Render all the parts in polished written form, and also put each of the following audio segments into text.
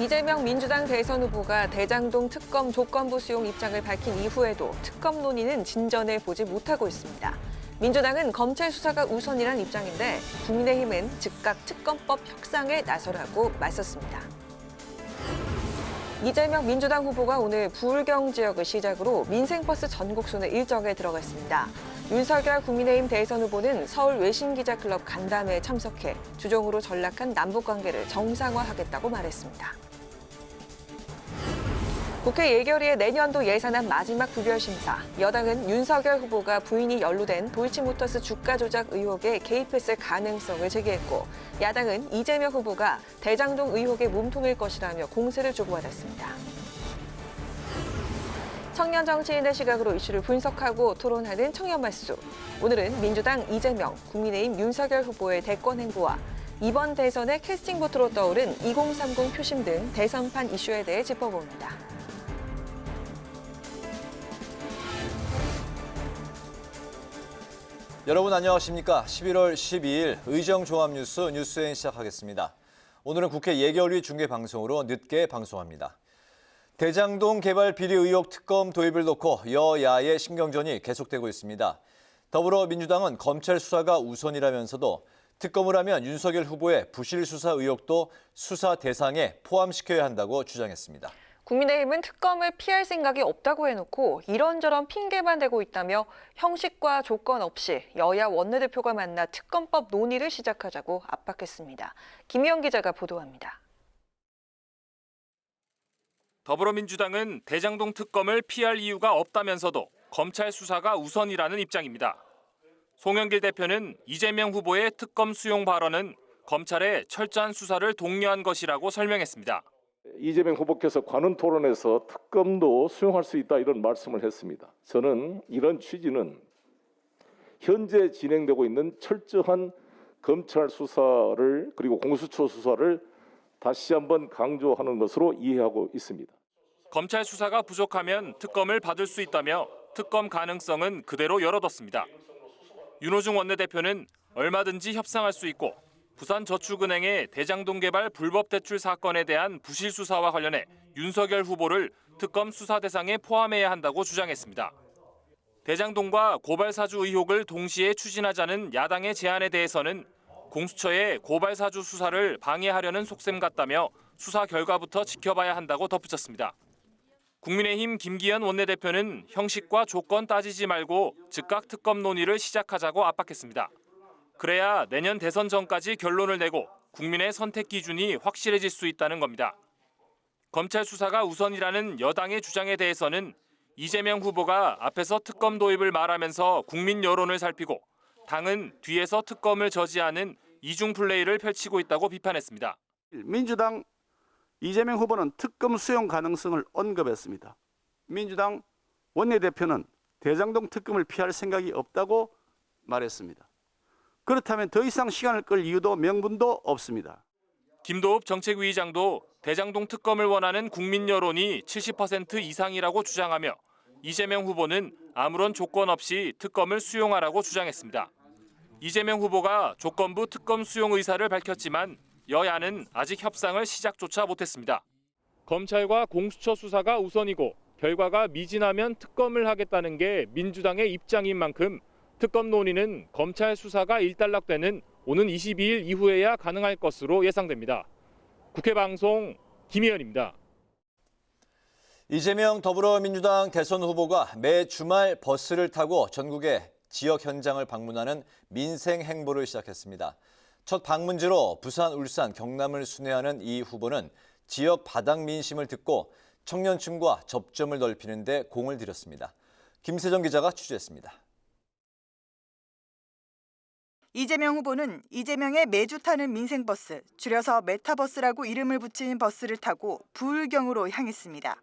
이재명 민주당 대선 후보가 대장동 특검 조건부 수용 입장을 밝힌 이후에도 특검 논의는 진전을 보지 못하고 있습니다. 민주당은 검찰 수사가 우선이란 입장인데 국민의힘은 즉각 특검법 협상에 나서라고 맞섰습니다. 이재명 민주당 후보가 오늘 부울경 지역을 시작으로 민생버스 전국순회 일정에 들어갔습니다. 윤석열 국민의힘 대선 후보는 서울 외신기자클럽 간담회에 참석해 주종으로 전락한 남북관계를 정상화하겠다고 말했습니다. 국회 예결위의 내년도 예산안 마지막 부결심사. 여당은 윤석열 후보가 부인이 연루된 도이치모터스 주가 조작 의혹에 개입했을 가능성을 제기했고, 야당은 이재명 후보가 대장동 의혹에 몸통일 것이라며 공세를 주고받았습니다. 청년 정치인의 시각으로 이슈를 분석하고 토론하는 청년말수. 오늘은 민주당 이재명, 국민의힘 윤석열 후보의 대권 행보와 이번 대선의 캐스팅 보트로 떠오른 2030 표심 등 대선판 이슈에 대해 짚어봅니다. 여러분 안녕하십니까? 11월 12일 의정종합뉴스 뉴스엔 시작하겠습니다. 오늘은 국회 예결위 중계방송으로 늦게 방송합니다. 대장동 개발 비리 의혹 특검 도입을 놓고 여야의 신경전이 계속되고 있습니다. 더불어민주당은 검찰 수사가 우선이라면서도 특검을 하면 윤석열 후보의 부실 수사 의혹도 수사 대상에 포함시켜야 한다고 주장했습니다. 국민의힘은 특검을 피할 생각이 없다고 해놓고 이런저런 핑계만 대고 있다며 형식과 조건 없이 여야 원내대표가 만나 특검법 논의를 시작하자고 압박했습니다. 김희영 기자가 보도합니다. 더불어민주당은 대장동 특검을 피할 이유가 없다면서도 검찰 수사가 우선이라는 입장입니다. 송영길 대표는 이재명 후보의 특검 수용 발언은 검찰의 철저한 수사를 독려한 것이라고 설명했습니다. 이재명 후보께서 관훈 토론에서 특검도 수용할 수 있다 이런 말씀을 했습니다. 저는 이런 취지는 현재 진행되고 있는 철저한 검찰 수사를 그리고 공수처 수사를 다시 한번 강조하는 것으로 이해하고 있습니다. 검찰 수사가 부족하면 특검을 받을 수 있다며 특검 가능성은 그대로 열어뒀습니다. 윤호중 원내대표는 얼마든지 협상할 수 있고 부산저축은행의 대장동 개발 불법 대출 사건에 대한 부실 수사와 관련해 윤석열 후보를 특검 수사 대상에 포함해야 한다고 주장했습니다. 대장동과 고발사주 의혹을 동시에 추진하자는 야당의 제안에 대해서는 공수처의 고발사주 수사를 방해하려는 속셈 같다며 수사 결과부터 지켜봐야 한다고 덧붙였습니다. 국민의힘 김기현 원내대표는 형식과 조건 따지지 말고 즉각 특검 논의를 시작하자고 압박했습니다. 그래야 내년 대선 전까지 결론을 내고 국민의 선택 기준이 확실해질 수 있다는 겁니다. 검찰 수사가 우선이라는 여당의 주장에 대해서는 이재명 후보가 앞에서 특검 도입을 말하면서 국민 여론을 살피고 당은 뒤에서 특검을 저지하는 이중 플레이를 펼치고 있다고 비판했습니다. 민주당 이재명 후보는 특검 수용 가능성을 언급했습니다. 민주당 원내대표는 대장동 특검을 피할 생각이 없다고 말했습니다. 그렇다면 더 이상 시간을 끌 이유도 명분도 없습니다. 김도읍 정책위의장도 대장동 특검을 원하는 국민 여론이 70% 이상이라고 주장하며 이재명 후보는 아무런 조건 없이 특검을 수용하라고 주장했습니다. 이재명 후보가 조건부 특검 수용 의사를 밝혔지만 여야는 아직 협상을 시작조차 못했습니다. 검찰과 공수처 수사가 우선이고 결과가 미진하면 특검을 하겠다는 게 민주당의 입장인 만큼 특검 논의는 검찰 수사가 일단락되는 오는 22일 이후에야 가능할 것으로 예상됩니다. 국회 방송 김희연입니다. 이재명 더불어민주당 대선 후보가 매 주말 버스를 타고 전국의 지역 현장을 방문하는 민생 행보를 시작했습니다. 첫 방문지로 부산, 울산, 경남을 순회하는 이 후보는 지역 바닥 민심을 듣고 청년층과 접점을 넓히는 데 공을 들였습니다. 김세정 기자가 취재했습니다. 이재명 후보는 이재명의 매주 타는 민생버스, 줄여서 메타버스라고 이름을 붙인 버스를 타고 부울경으로 향했습니다.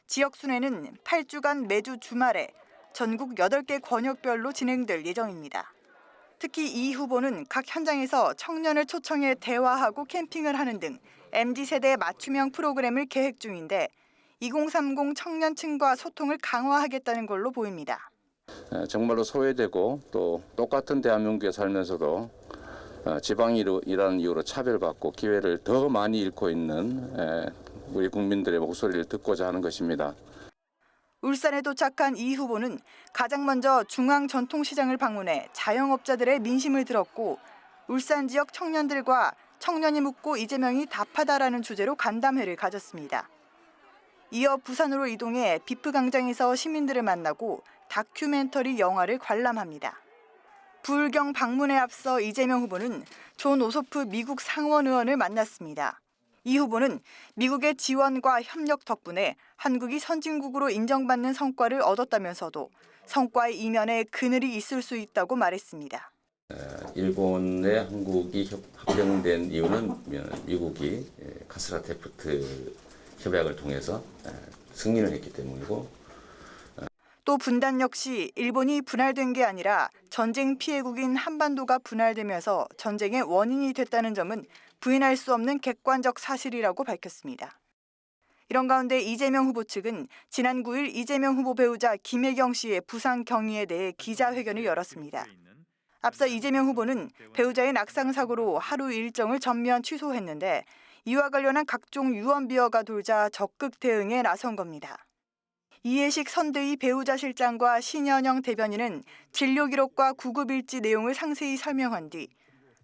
지역 순회는 8주간 매주 주말에 전국 8개 권역별로 진행될 예정입니다. 특히 이 후보는 각 현장에서 청년을 초청해 대화하고 캠핑을 하는 등 MZ세대 맞춤형 프로그램을 계획 중인데 2030 청년층과 소통을 강화하겠다는 걸로 보입니다. 정말로 소외되고 또 똑같은 대한민국에 살면서도 지방이라는 이유로 차별받고 기회를 더 많이 잃고 있는 우리 국민들의 목소리를 듣고자 하는 것입니다. 울산에 도착한 이 후보는 가장 먼저 중앙전통시장을 방문해 자영업자들의 민심을 들었고 울산 지역 청년들과 청년이 묻고 이재명이 답하다라는 주제로 간담회를 가졌습니다. 이어 부산으로 이동해 비프광장에서 시민들을 만나고 다큐멘터리 영화를 관람합니다. 부울경 방문에 앞서 이재명 후보는 존 오소프 미국 상원 의원을 만났습니다. 이 후보는 미국의 지원과 협력 덕분에 한국이 선진국으로 인정받는 성과를 얻었다면서도 성과의 이면에 그늘이 있을 수 있다고 말했습니다. 일본에 한국이 합병된 이유는 미국이 카스라테프트 협약을 통해서 승인을 했기 때문이고, 또 분단 역시 일본이 분할된 게 아니라 전쟁 피해국인 한반도가 분할되면서 전쟁의 원인이 됐다는 점은 부인할 수 없는 객관적 사실이라고 밝혔습니다. 이런 가운데 이재명 후보 측은 지난 9일 이재명 후보 배우자 김혜경 씨의 부상 경위에 대해 기자회견을 열었습니다. 앞서 이재명 후보는 배우자의 낙상 사고로 하루 일정을 전면 취소했는데 이와 관련한 각종 유언비어가 돌자 적극 대응에 나선 겁니다. 이해식 선대위 배우자 실장과 신현영 대변인은 진료 기록과 구급일지 내용을 상세히 설명한 뒤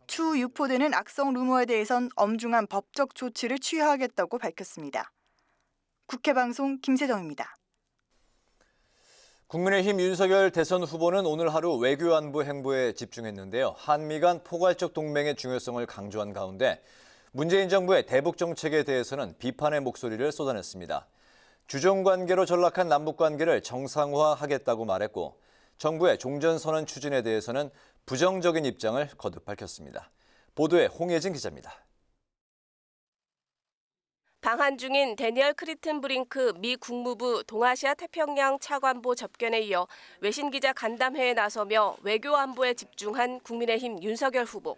추후 유포되는 악성 루머에 대해선 엄중한 법적 조치를 취하겠다고 밝혔습니다. 국회방송 김세정입니다. 국민의힘 윤석열 대선 후보는 오늘 하루 외교안보 행보에 집중했는데요. 한미 간 포괄적 동맹의 중요성을 강조한 가운데 문재인 정부의 대북 정책에 대해서는 비판의 목소리를 쏟아냈습니다. 주종관계로 전락한 남북관계를 정상화하겠다고 말했고 정부의 종전선언 추진에 대해서는 부정적인 입장을 거듭 밝혔습니다. 보도에 홍예진 기자입니다. 방한 중인 데니얼 크리튼브링크 미 국무부 동아시아 태평양 차관보 접견에 이어 외신 기자 간담회에 나서며 외교 안보에 집중한 국민의힘 윤석열 후보.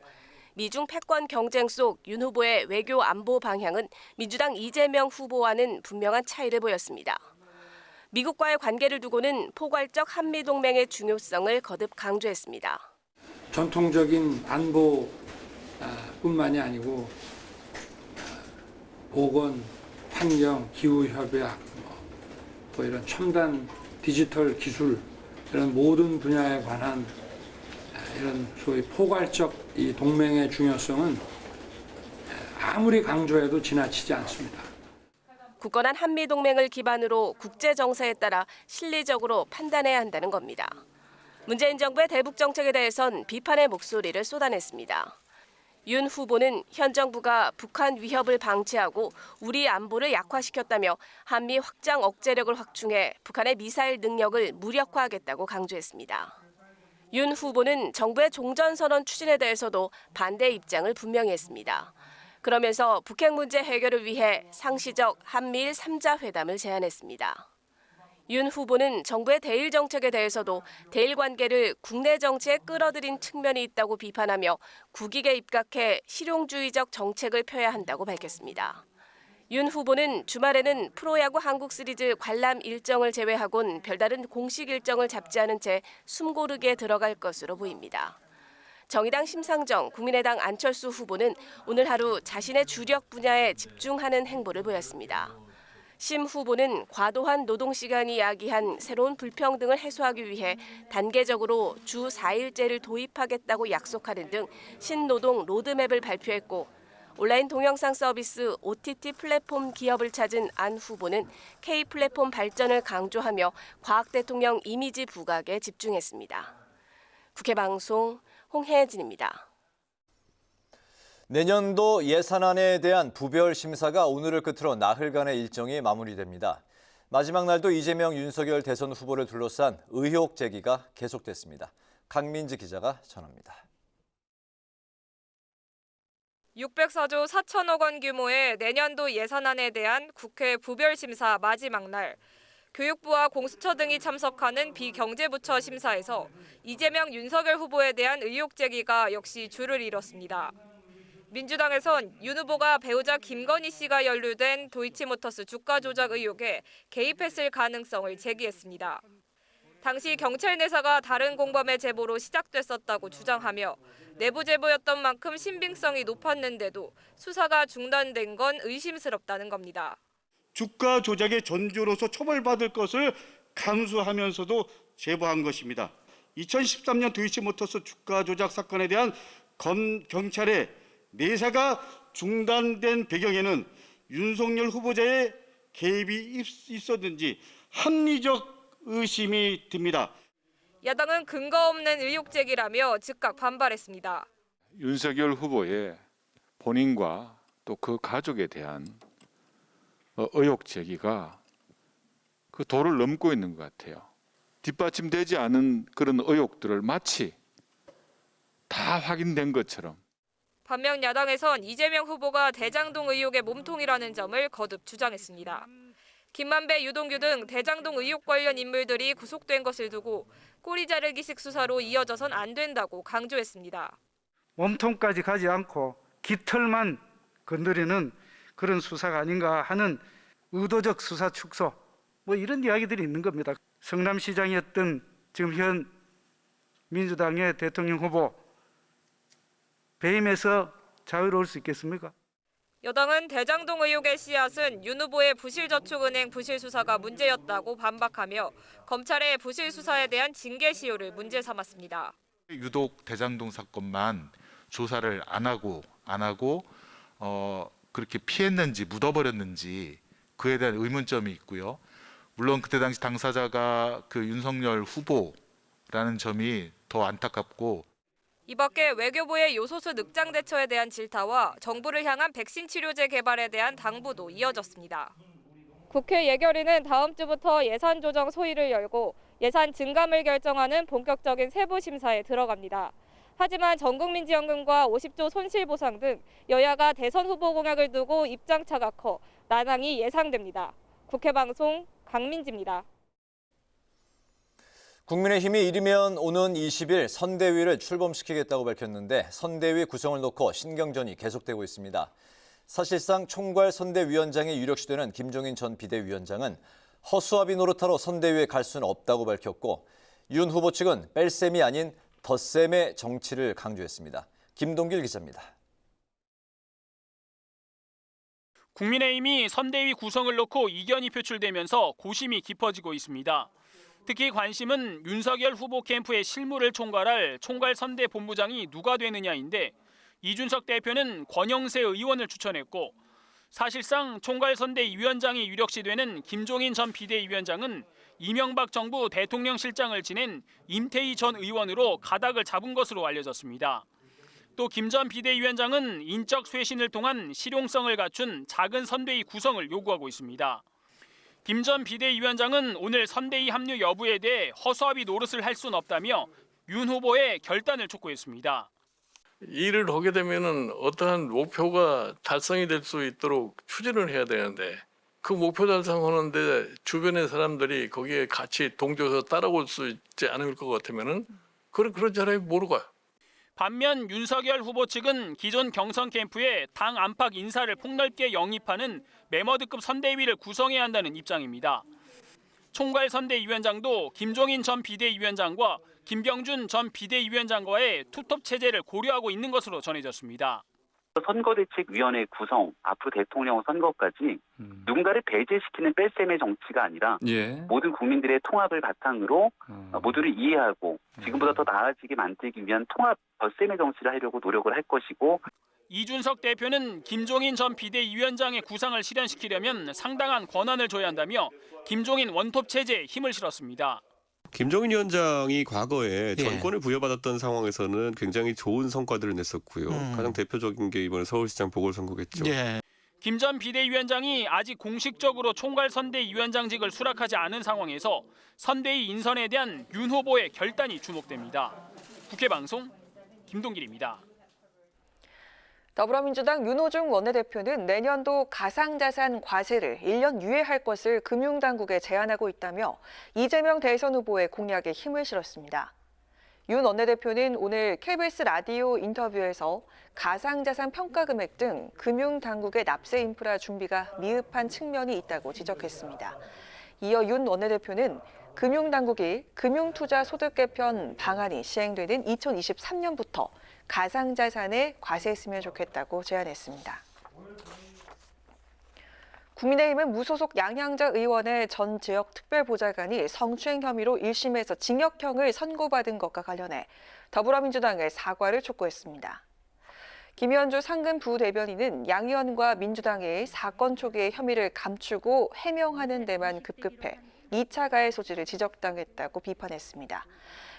미중 패권 경쟁 속 윤 후보의 외교 안보 방향은 민주당 이재명 후보와는 분명한 차이를 보였습니다. 미국과의 관계를 두고는 포괄적 한미 동맹의 중요성을 거듭 강조했습니다. 전통적인 안보뿐만이 아니고 보건, 환경, 기후협약, 또 이런 첨단 디지털 기술 이런 모든 분야에 관한 이런 소위 포괄적 이 동맹의 중요성은 아무리 강조해도 지나치지 않습니다. 굳건한 한미 동맹을 기반으로 국제 정세에 따라 실리적으로 판단해야 한다는 겁니다. 문재인 정부의 대북 정책에 대해선 비판의 목소리를 쏟아냈습니다. 윤 후보는 현 정부가 북한 위협을 방치하고 우리 안보를 약화시켰다며 한미 확장 억제력을 확충해 북한의 미사일 능력을 무력화하겠다고 강조했습니다. 윤 후보는 정부의 종전선언 추진에 대해서도 반대 입장을 분명히 했습니다. 그러면서 북핵 문제 해결을 위해 상시적 한미일 3자 회담을 제안했습니다. 윤 후보는 정부의 대일 정책에 대해서도 대일 관계를 국내 정치에 끌어들인 측면이 있다고 비판하며 국익에 입각해 실용주의적 정책을 펴야 한다고 밝혔습니다. 윤 후보는 주말에는 프로야구 한국 시리즈 관람 일정을 제외하곤 별다른 공식 일정을 잡지 않은 채 숨고르게 들어갈 것으로 보입니다. 정의당 심상정, 국민의당 안철수 후보는 오늘 하루 자신의 주력 분야에 집중하는 행보를 보였습니다. 심 후보는 과도한 노동시간이 야기한 새로운 불평등을 해소하기 위해 단계적으로 주 4일제를 도입하겠다고 약속하는 등 신노동 로드맵을 발표했고 온라인 동영상 서비스 OTT 플랫폼 기업을 찾은 안 후보는 K 플랫폼 발전을 강조하며 과학 대통령 이미지 부각에 집중했습니다. 국회 방송 홍혜진입니다. 내년도 예산안에 대한 부별 심사가 오늘을 끝으로 나흘간의 일정이 마무리됩니다. 마지막 날도 이재명, 윤석열 대선 후보를 둘러싼 의혹 제기가 계속됐습니다. 강민지 기자가 전합니다. 604조 4천억 원 규모의 내년도 예산안에 대한 국회 부별 심사 마지막 날. 교육부와 공수처 등이 참석하는 비경제부처 심사에서 이재명, 윤석열 후보에 대한 의혹 제기가 역시 줄을 이뤘습니다. 민주당에선 윤 후보가 배우자 김건희 씨가 연루된 도이치모터스 주가 조작 의혹에 개입했을 가능성을 제기했습니다. 당시 경찰 내사가 다른 공범의 제보로 시작됐었다고 주장하며 내부 제보였던 만큼 신빙성이 높았는데도 수사가 중단된 건 의심스럽다는 겁니다. 주가 조작의 전조로서 처벌받을 것을 감수하면서도 제보한 것입니다. 2013년 도이치모터스 주가 조작 사건에 대한 경찰의 내사가 중단된 배경에는 윤석열 후보자의 개입이 있었는지 합리적 의심이 듭니다. 야당은 근거 없는 의혹 제기라며 즉각 반발했습니다. 윤석열 후보의 본인과 또 그 가족에 대한 의혹 제기가 그 도를 넘고 있는 것 같아요. 뒷받침되지 않은 그런 의혹들을 마치 다 확인된 것처럼. 반면 야당에선 이재명 후보가 대장동 의혹의 몸통이라는 점을 거듭 주장했습니다. 김만배, 유동규 등 대장동 의혹 관련 인물들이 구속된 것을 두고 꼬리 자르기식 수사로 이어져선 안 된다고 강조했습니다. 몸통까지 가지 않고 깃털만 건드리는 그런 수사가 아닌가 하는 의도적 수사 축소, 이런 이야기들이 있는 겁니다. 성남시장이었던 지금 현 민주당의 대통령 후보 배임에서 자유로울 수 있겠습니까? 여당은 대장동 의혹의 씨앗은 윤 후보의 부실저축은행 부실 수사가 문제였다고 반박하며 검찰의 부실 수사에 대한 징계 시효를 문제 삼았습니다. 유독 대장동 사건만 조사를 안 하고 그렇게 피했는지 묻어버렸는지 그에 대한 의문점이 있고요. 물론 그때 당시 당사자가 그 윤석열 후보라는 점이 더 안타깝고, 이 밖에 외교부의 요소수 늑장 대처에 대한 질타와 정부를 향한 백신 치료제 개발에 대한 당부도 이어졌습니다. 국회 예결위는 다음 주부터 예산 조정 소위를 열고 예산 증감을 결정하는 본격적인 세부 심사에 들어갑니다. 하지만 전국민지원금과 50조 손실보상 등 여야가 대선 후보 공약을 두고 입장차가 커 난항이 예상됩니다. 국회 방송 강민지입니다. 국민의힘이 이르면 오는 20일 선대위를 출범시키겠다고 밝혔는데 선대위 구성을 놓고 신경전이 계속되고 있습니다. 사실상 총괄 선대위원장에 유력시되는 김종인 전 비대위원장은 허수아비 노릇하러 선대위에 갈 수는 없다고 밝혔고, 윤 후보 측은 뺄셈이 아닌 덧셈의 정치를 강조했습니다. 김동길 기자입니다. 국민의힘이 선대위 구성을 놓고 이견이 표출되면서 고심이 깊어지고 있습니다. 특히 관심은 윤석열 후보 캠프의 실무를 총괄할 총괄 선대 본부장이 누가 되느냐인데, 이준석 대표는 권영세 의원을 추천했고, 사실상 총괄 선대위원장이 유력시되는 김종인 전 비대위원장은 이명박 정부 대통령실장을 지낸 임태희 전 의원으로 가닥을 잡은 것으로 알려졌습니다. 또 김 전 비대위원장은 인적 쇄신을 통한 실용성을 갖춘 작은 선대위 구성을 요구하고 있습니다. 김 전 비대위원장은 오늘 선대위 합류 여부에 대해 허수아비 노릇을 할 수는 없다며 윤 후보의 결단을 촉구했습니다. 일을 하게 되면은 어떠한 목표가 달성이 될 수 있도록 추진을 해야 되는데, 그 목표 달성하는데 주변의 사람들이 거기에 같이 동조해서 따라올 수 있지 않을 것 같으면은 그런 사람이 모르고 가요. 반면 윤석열 후보 측은 기존 경선 캠프에 당 안팎 인사를 폭넓게 영입하는 메머드급 선대위를 구성해야 한다는 입장입니다. 총괄 선대위원장도 김종인 전 비대위원장과 김병준 전 비대위원장과의 투톱 체제를 고려하고 있는 것으로 전해졌습니다. 선거대책위원회 구성, 앞으로 대통령 선거까지 누군가를 배제시키는 뺄셈의 정치가 아니라 모든 국민들의 통합을 바탕으로 모두를 이해하고 지금보다 더 나아지게 만들기 위한 통합 덧셈의 정치를 하려고 노력을 할 것이고, 이준석 대표는 김종인 전 비대위원장의 구상을 실현시키려면 상당한 권한을 줘야 한다며 김종인 원톱 체제에 힘을 실었습니다. 김종인 위원장이 과거에 전권을 부여받았던 상황에서는 굉장히 좋은 성과들을 냈었고요. 가장 대표적인 게 이번 서울시장 보궐선거겠죠. 김 전 비대위원장이 아직 공식적으로 총괄 선대위원장직을 수락하지 않은 상황에서 선대위 인선에 대한 윤 후보의 결단이 주목됩니다. 국회 방송 김동길입니다. 더불어민주당 윤호중 원내대표는 내년도 가상자산 과세를 1년 유예할 것을 금융당국에 제안하고 있다며 이재명 대선 후보의 공약에 힘을 실었습니다. 윤 원내대표는 오늘 KBS 라디오 인터뷰에서 가상자산 평가 금액 등 금융당국의 납세 인프라 준비가 미흡한 측면이 있다고 지적했습니다. 이어 윤 원내대표는 금융당국이 금융투자 소득 개편 방안이 시행되는 2023년부터 가상자산에 과세했으면 좋겠다고 제안했습니다. 국민의힘은 무소속 양양자 의원의 전 지역 특별보좌관이 성추행 혐의로 1심에서 징역형을 선고받은 것과 관련해 더불어민주당의 사과를 촉구했습니다. 김현주 상근 부대변인은 양 의원과 민주당이 사건 초기에 혐의를 감추고 해명하는 데만 급급해 2차 가해 소지를 지적당했다고 비판했습니다.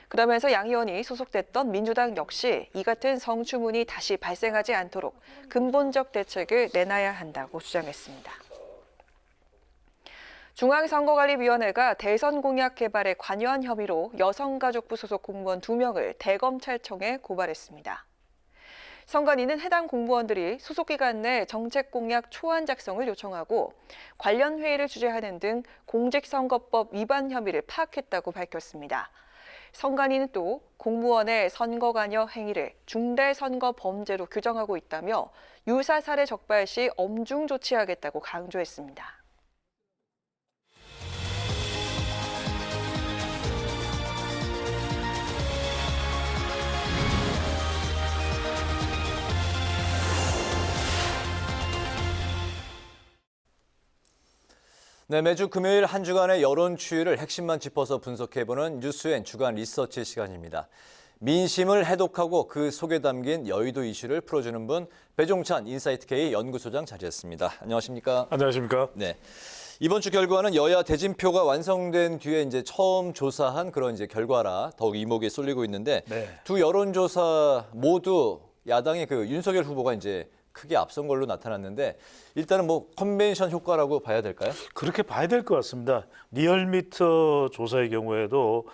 그러면서 양 의원이 소속됐던 민주당 역시 이 같은 성추문이 다시 발생하지 않도록 근본적 대책을 내놔야 한다고 주장했습니다. 중앙선거관리위원회가 대선 공약 개발에 관여한 혐의로 여성가족부 소속 공무원 2명을 대검찰청에 고발했습니다. 선관위는 해당 공무원들이 소속기관 내 정책 공약 초안 작성을 요청하고 관련 회의를 주재하는 등 공직선거법 위반 혐의를 파악했다고 밝혔습니다. 선관위는 또 공무원의 선거 관여 행위를 중대선거 범죄로 규정하고 있다며 유사 사례 적발 시 엄중 조치하겠다고 강조했습니다. 네, 매주 금요일 한 주간의 여론 추이를 핵심만 짚어서 분석해보는 뉴스엔 주간 리서치 시간입니다. 민심을 해독하고 그 속에 담긴 여의도 이슈를 풀어주는 분, 배종찬 인사이트K 연구소장 자리했습니다. 안녕하십니까? 안녕하십니까? 네. 이번 주 결과는 여야 대진표가 완성된 뒤에 이제 처음 조사한 그런 이제 결과라 더욱 이목이 쏠리고 있는데 두 여론조사 모두 야당의 그 윤석열 후보가 이제 크게 앞선 걸로 나타났는데 일단은 뭐 컨벤션 효과라고 봐야 될까요? 그렇게 봐야 될 것 같습니다. 리얼미터 조사의 경우에도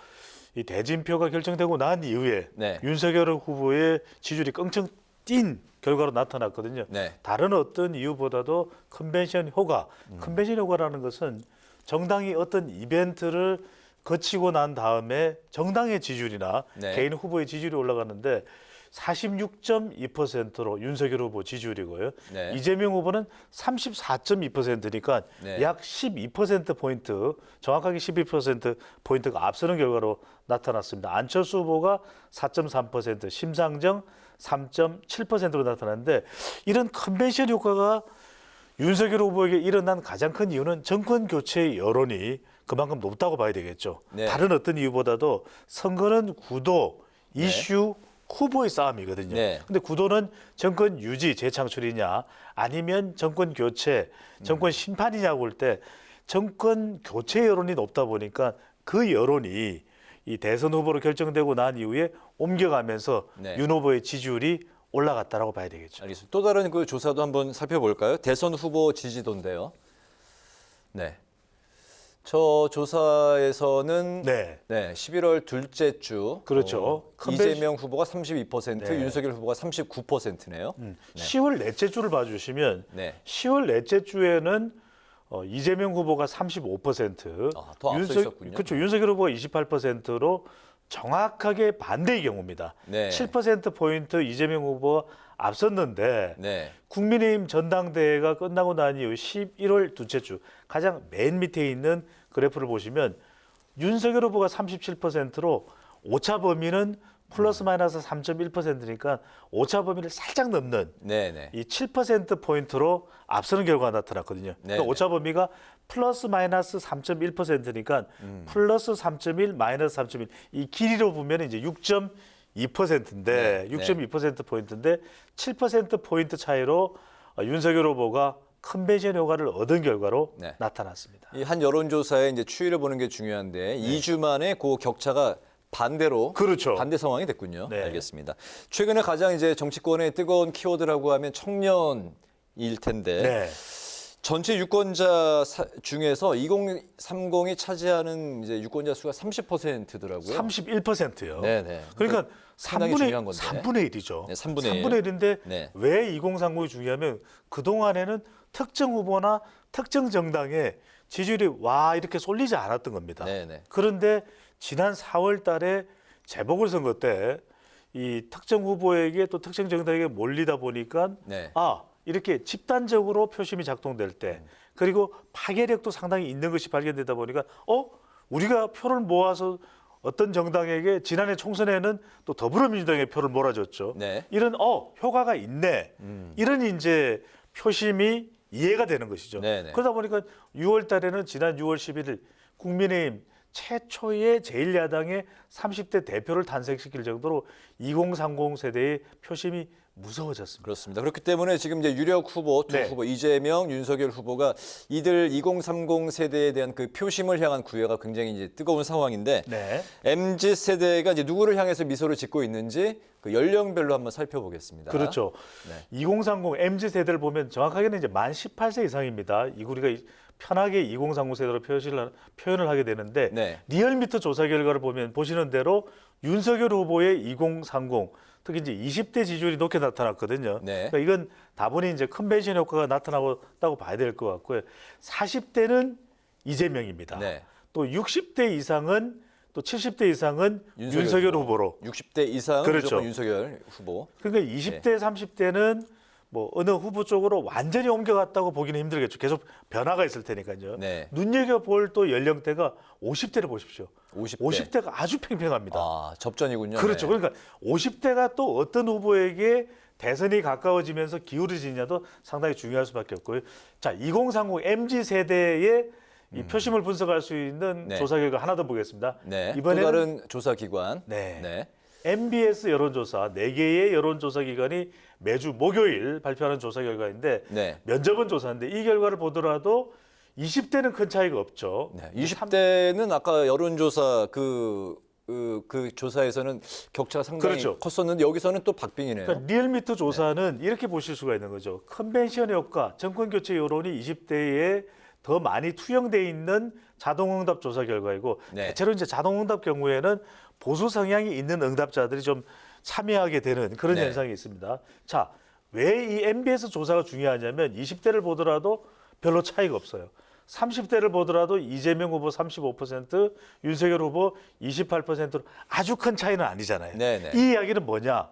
이 대진표가 결정되고 난 이후에 윤석열 후보의 지지율이 껑청 뛴 결과로 나타났거든요. 다른 어떤 이유보다도 컨벤션 효과, 컨벤션 효과라는 것은 정당이 어떤 이벤트를 거치고 난 다음에 정당의 지지율이나 개인 후보의 지지율이 올라가는데 46.2%로 윤석열 후보 지지율이고요. 이재명 후보는 34.2%니까 약 12%포인트, 정확하게 12%포인트가 앞서는 결과로 나타났습니다. 안철수 후보가 4.3%, 심상정 3.7%로 나타났는데 이런 컨벤션 효과가 윤석열 후보에게 일어난 가장 큰 이유는 정권 교체의 여론이 그만큼 높다고 봐야 되겠죠. 다른 어떤 이유보다도 선거는 구도, 이슈, 후보의 싸움이거든요. 근데 구도는 정권 유지, 재창출이냐 아니면 정권 교체, 정권 심판이냐고 볼 때 정권 교체 여론이 높다 보니까 그 여론이 이 대선 후보로 결정되고 난 이후에 옮겨가면서 윤 후보의 지지율이 올라갔다라고 봐야 되겠죠. 알겠습니다. 또 다른 그 조사도 한번 살펴볼까요? 대선 후보 지지도인데요. 저 조사에서는 11월 둘째 주 그렇죠. 이재명 후보가 32%, 윤석열 후보가 39%네요. 10월 넷째 주를 봐주시면 10월 넷째 주에는 이재명 후보가 35%, 더 앞서 있었군요. 그렇죠. 윤석열 후보가 28%로 정확하게 반대의 경우입니다. 7%포인트 이재명 후보가 앞섰는데 국민의힘 전당대회가 끝나고 난 이후 11월 둘째 주 가장 맨 밑에 있는 그래프를 보시면 윤석열 후보가 37%로 오차 범위는 플러스 마이너스 3.1%니까 오차 범위를 살짝 넘는 이 7%포인트로 앞서는 결과가 나타났거든요. 그러니까 오차 범위가 플러스 마이너스 3.1%니까 플러스 3.1, 마이너스 3.1 이 길이로 보면 이제 6.2%인데 6.2%포인트인데 7%포인트 차이로 윤석열 후보가 컨벤션 효과를 얻은 결과로 나타났습니다. 이 한 여론조사의 이제 추이를 보는 게 중요한데 2주 만에 그 격차가 반대로 반대 상황이 됐군요. 알겠습니다. 최근에 가장 이제 정치권의 뜨거운 키워드라고 하면 청년일 텐데 전체 유권자 중에서 2030이 차지하는 이제 유권자 수가 30%더라고요. 31%요. 그러니까 3분의 1이죠. 3분의 1인데 왜 2030이 중요하면 그동안에는 특정 후보나 특정 정당의 지지율이 와 이렇게 쏠리지 않았던 겁니다. 그런데 지난 4월 달에 재보궐선거 때 이 특정 후보에게 또 특정 정당에게 몰리다 보니까 이렇게 집단적으로 표심이 작동될 때 그리고 파괴력도 상당히 있는 것이 발견되다 보니까 우리가 표를 모아서 어떤 정당에게 지난해 총선에는 또 더불어민주당의 표를 몰아줬죠. 네. 이런 효과가 있네. 이런 이제 표심이 이해가 되는 것이죠. 네네. 그러다 보니까 6월 달에는 지난 6월 11일 국민의힘 최초의 제1야당의 30대 대표를 탄생시킬 정도로 2030 세대의 표심이 무서워졌습니다. 그렇습니다. 그렇기 때문에 지금 이제 유력 후보, 두 후보 이재명, 윤석열 후보가 이들 2030 세대에 대한 그 표심을 향한 구애가 굉장히 이제 뜨거운 상황인데 MZ 세대가 이제 누구를 향해서 미소를 짓고 있는지 그 연령별로 한번 살펴보겠습니다. 그렇죠. 2030 MZ 세대를 보면 정확하게는 이제 만 18세 이상입니다. 우리가 편하게 2030 세대로 표현을 하게 되는데 리얼미터 조사 결과를 보면 보시는 대로 윤석열 후보의 2030 특히 이제 20대 지지율이 높게 나타났거든요. 그러니까 이건 다분히 이제 컨벤션 효과가 나타나고 봐야 될 것 같고요. 40대는 이재명입니다. 또 60대 이상은 또 70대 이상은 윤석열 후보로. 60대 이상은 그렇죠. 무조건 윤석열 후보. 그러니까 20대, 30대는 뭐 어느 후보 쪽으로 완전히 옮겨갔다고 보기는 힘들겠죠. 계속 변화가 있을 테니까요. 눈여겨볼 또 연령대가 50대를 보십시오. 50대가 아주 팽팽합니다. 아, 접전이군요. 그렇죠. 그러니까 50대가 또 어떤 후보에게 대선이 가까워지면서 기울어지냐도 상당히 중요할 수밖에 없고요. 자, 2030 MZ 세대의 이 표심을 분석할 수 있는 조사 결과 하나 더 보겠습니다. 이번에는 또 다른 조사 기관. MBS 여론조사 4개의 여론조사 기관이 매주 목요일 발표하는 조사 결과인데 면접은 조사인데 이 결과를 보더라도 20대는 큰 차이가 없죠. 20대는 아까 여론조사 그 조사에서는 격차가 상당히 컸었는데 여기서는 또 박빙이네요. 그러니까 리얼미터 조사는 이렇게 보실 수가 있는 거죠. 컨벤션 효과, 정권교체 여론이 20대에 더 많이 투영돼 있는 자동응답 조사 결과이고 대체로 이제 자동응답 경우에는 보수 성향이 있는 응답자들이 좀 참여하게 되는 그런 현상이 있습니다. 자, 왜 이 MBS 조사가 중요하냐면 20대를 보더라도 별로 차이가 없어요. 30대를 보더라도 이재명 후보 35%, 윤석열 후보 28%로 아주 큰 차이는 아니잖아요. 이 이야기는 뭐냐?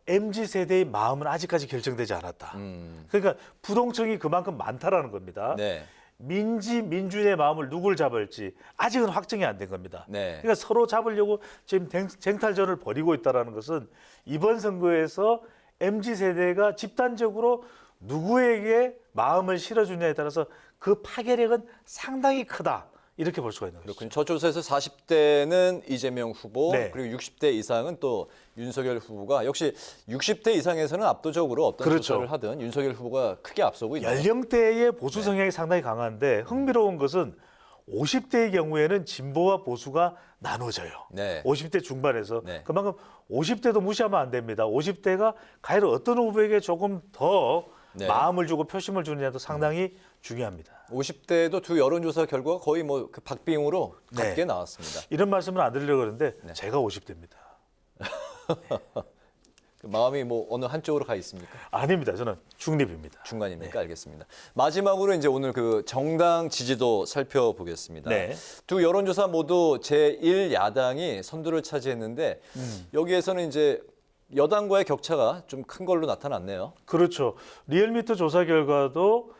MZ세대의 마음은 아직까지 결정되지 않았다. 그러니까 부동층이 그만큼 많다라는 겁니다. 민주의 마음을 누굴 잡을지 아직은 확정이 안 된 겁니다. 그러니까 서로 잡으려고 지금 쟁탈전을 벌이고 있다는 것은 이번 선거에서 MZ세대가 집단적으로 누구에게 마음을 실어주냐에 따라서 그 파괴력은 상당히 크다. 이렇게 볼 수가 있는 거죠. 그렇군요. 저 조사에서 40대는 이재명 후보 그리고 60대 이상은 또 윤석열 후보가 역시 60대 이상에서는 압도적으로 어떤 조사를 하든 윤석열 후보가 크게 앞서고 있네요. 연령대의 보수 성향이 상당히 강한데 흥미로운 것은 50대의 경우에는 진보와 보수가 나눠져요. 50대 중반에서 그만큼 50대도 무시하면 안 됩니다. 50대가 과연 어떤 후보에게 조금 더 마음을 주고 표심을 주느냐도 상당히 중요합니다. 50대도 두 여론조사 결과가 거의 뭐 그 박빙으로 같게 나왔습니다. 이런 말씀은 안 드리려고 그러는데 제가 50대입니다. 그 마음이 뭐 어느 한쪽으로 가 있습니까? 아닙니다. 저는 중립입니다. 중간입니까? 알겠습니다. 마지막으로 이제 오늘 그 정당 지지도 살펴보겠습니다. 두 여론조사 모두 제1야당이 선두를 차지했는데 여기에서는 이제 여당과의 격차가 좀 큰 걸로 나타났네요. 그렇죠. 리얼미터 조사 결과도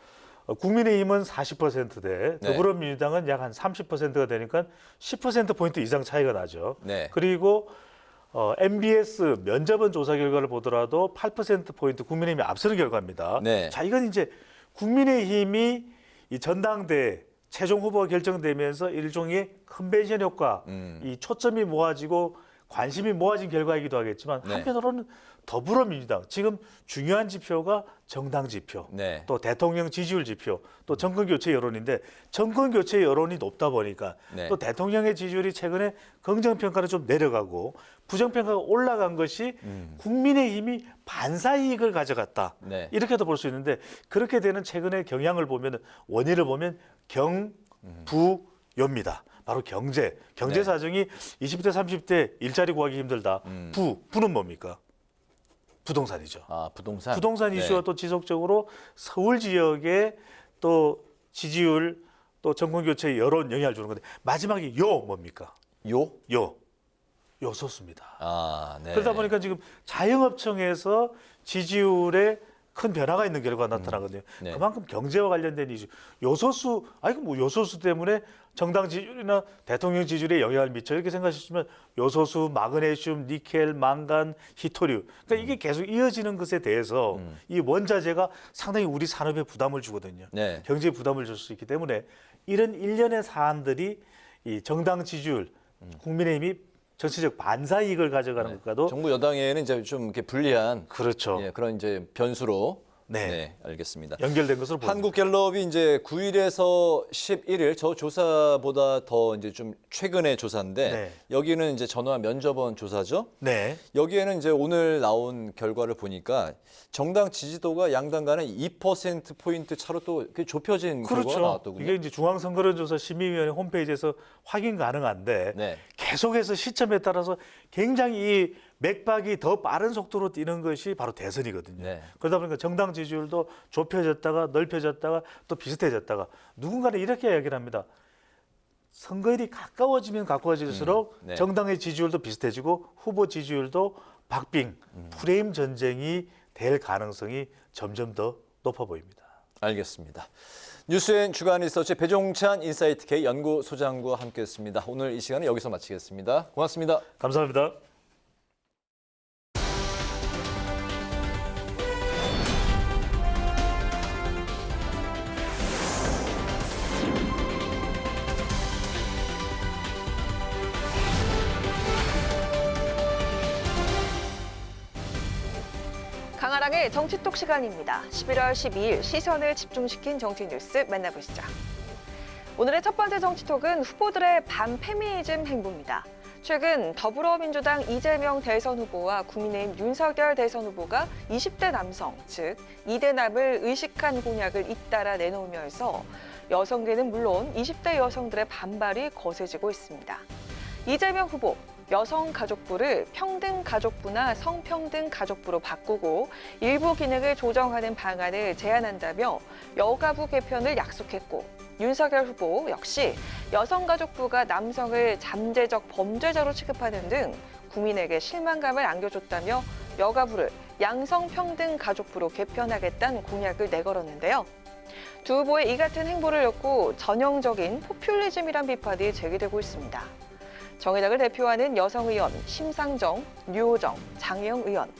국민의힘은 40%대, 더불어민주당은 약 한 30%가 되니까 10%포인트 이상 차이가 나죠. 그리고 MBS 면접은 조사 결과를 보더라도 8%포인트 국민의힘이 앞서는 결과입니다. 자, 이건 이제 국민의힘이 이 전당대 최종 후보가 결정되면서 일종의 컨벤션 효과, 이 초점이 모아지고 관심이 모아진 결과이기도 하겠지만 한편으로는 더불어민주당 지금 중요한 지표가 정당 지표, 또 대통령 지지율 지표, 또 정권교체 여론인데 정권교체 여론이 높다 보니까 또 대통령의 지지율이 최근에 긍정평가는 좀 내려가고 부정평가가 올라간 것이 국민의힘이 반사이익을 가져갔다. 이렇게도 볼 수 있는데 그렇게 되는 최근의 경향을 보면 원인을 보면 경부요입니다. 바로 경제 사정이 20대, 30대 일자리 구하기 힘들다. 부는 뭡니까? 부동산이죠. 아, 부동산. 부동산 이슈가 또 지속적으로 서울 지역에 또 지지율 또 정권 교체 여론 영향을 주는 건데 마지막에 뭡니까? 요소수입니다. 그러다 보니까 지금 자영업청에서 지지율에 큰 변화가 있는 결과가 나타나거든요. 네. 그만큼 경제와 관련된 이슈, 요소수, 요소수 때문에 정당 지지율이나 대통령 지지율에 영향을 미쳐 이렇게 생각하시면 요소수, 마그네슘, 니켈, 망간, 히토류, 그러니까 이게 계속 이어지는 것에 대해서 이 원자재가 상당히 우리 산업에 부담을 주거든요. 네. 경제에 부담을 줄 수 있기 때문에 이런 일련의 사안들이 이 정당 지지율, 국민의힘이 정치적 반사 이익을 가져가는 것과도 정부 여당에는 이제 좀 이렇게 불리한 그렇죠. 예, 그런 이제 변수로 네. 알겠습니다. 연결된 것으로 보입니다. 한국갤럽이 이제 9일에서 11일 저 조사보다 더 이제 좀 최근의 조사인데 네. 여기는 이제 전화 면접원 조사죠. 네. 여기에는 이제 오늘 나온 결과를 보니까 정당 지지도가 양당 간에 2% 포인트 차로 또 좁혀진 결과가 나왔더군요. 이게 이제 중앙선거론조사 심의위원회 홈페이지에서 확인 가능한데 네. 계속해서 시점에 따라서 굉장히 이 맥박이 더 빠른 속도로 뛰는 것이 바로 대선이거든요. 네. 그러다 보니까 정당 지지율도 좁혀졌다가 넓혀졌다가 또 비슷해졌다가 누군가는 이렇게 이야기를 합니다. 선거일이 가까워지면 가까워질수록 네. 정당의 지지율도 비슷해지고 후보 지지율도 박빙, 프레임 전쟁이 될 가능성이 점점 더 높아 보입니다. 알겠습니다. 뉴스엔 주간 리서치 배종찬 인사이트 K 연구소장과 함께했습니다. 오늘 이 시간은 여기서 마치겠습니다. 고맙습니다. 감사합니다. 강아랑의 정치톡 시간입니다. 11월 12일 시선을 집중시킨 정치 뉴스 만나보시죠. 오늘의 첫 번째 정치톡은 후보들의 반페미니즘 행보입니다. 최근 더불어민주당 이재명 대선 후보와 국민의힘 윤석열 대선 후보가 20대 남성, 즉 2대남을 의식한 공약을 잇따라 내놓으면서 여성계는 물론 20대 여성들의 반발이 거세지고 있습니다. 이재명 후보, 여성가족부를 평등가족부나 성평등가족부로 바꾸고 일부 기능을 조정하는 방안을 제안한다며 여가부 개편을 약속했고, 윤석열 후보 역시 여성가족부가 남성을 잠재적 범죄자로 취급하는 등 국민에게 실망감을 안겨줬다며 여가부를 양성평등가족부로 개편하겠다는 공약을 내걸었는데요. 두 의원의 이 같은 행보를 놓고 전형적인 포퓰리즘이란 비판이 제기되고 있습니다. 정의당을 대표하는 여성 의원 심상정, 류호정, 장혜영 의원,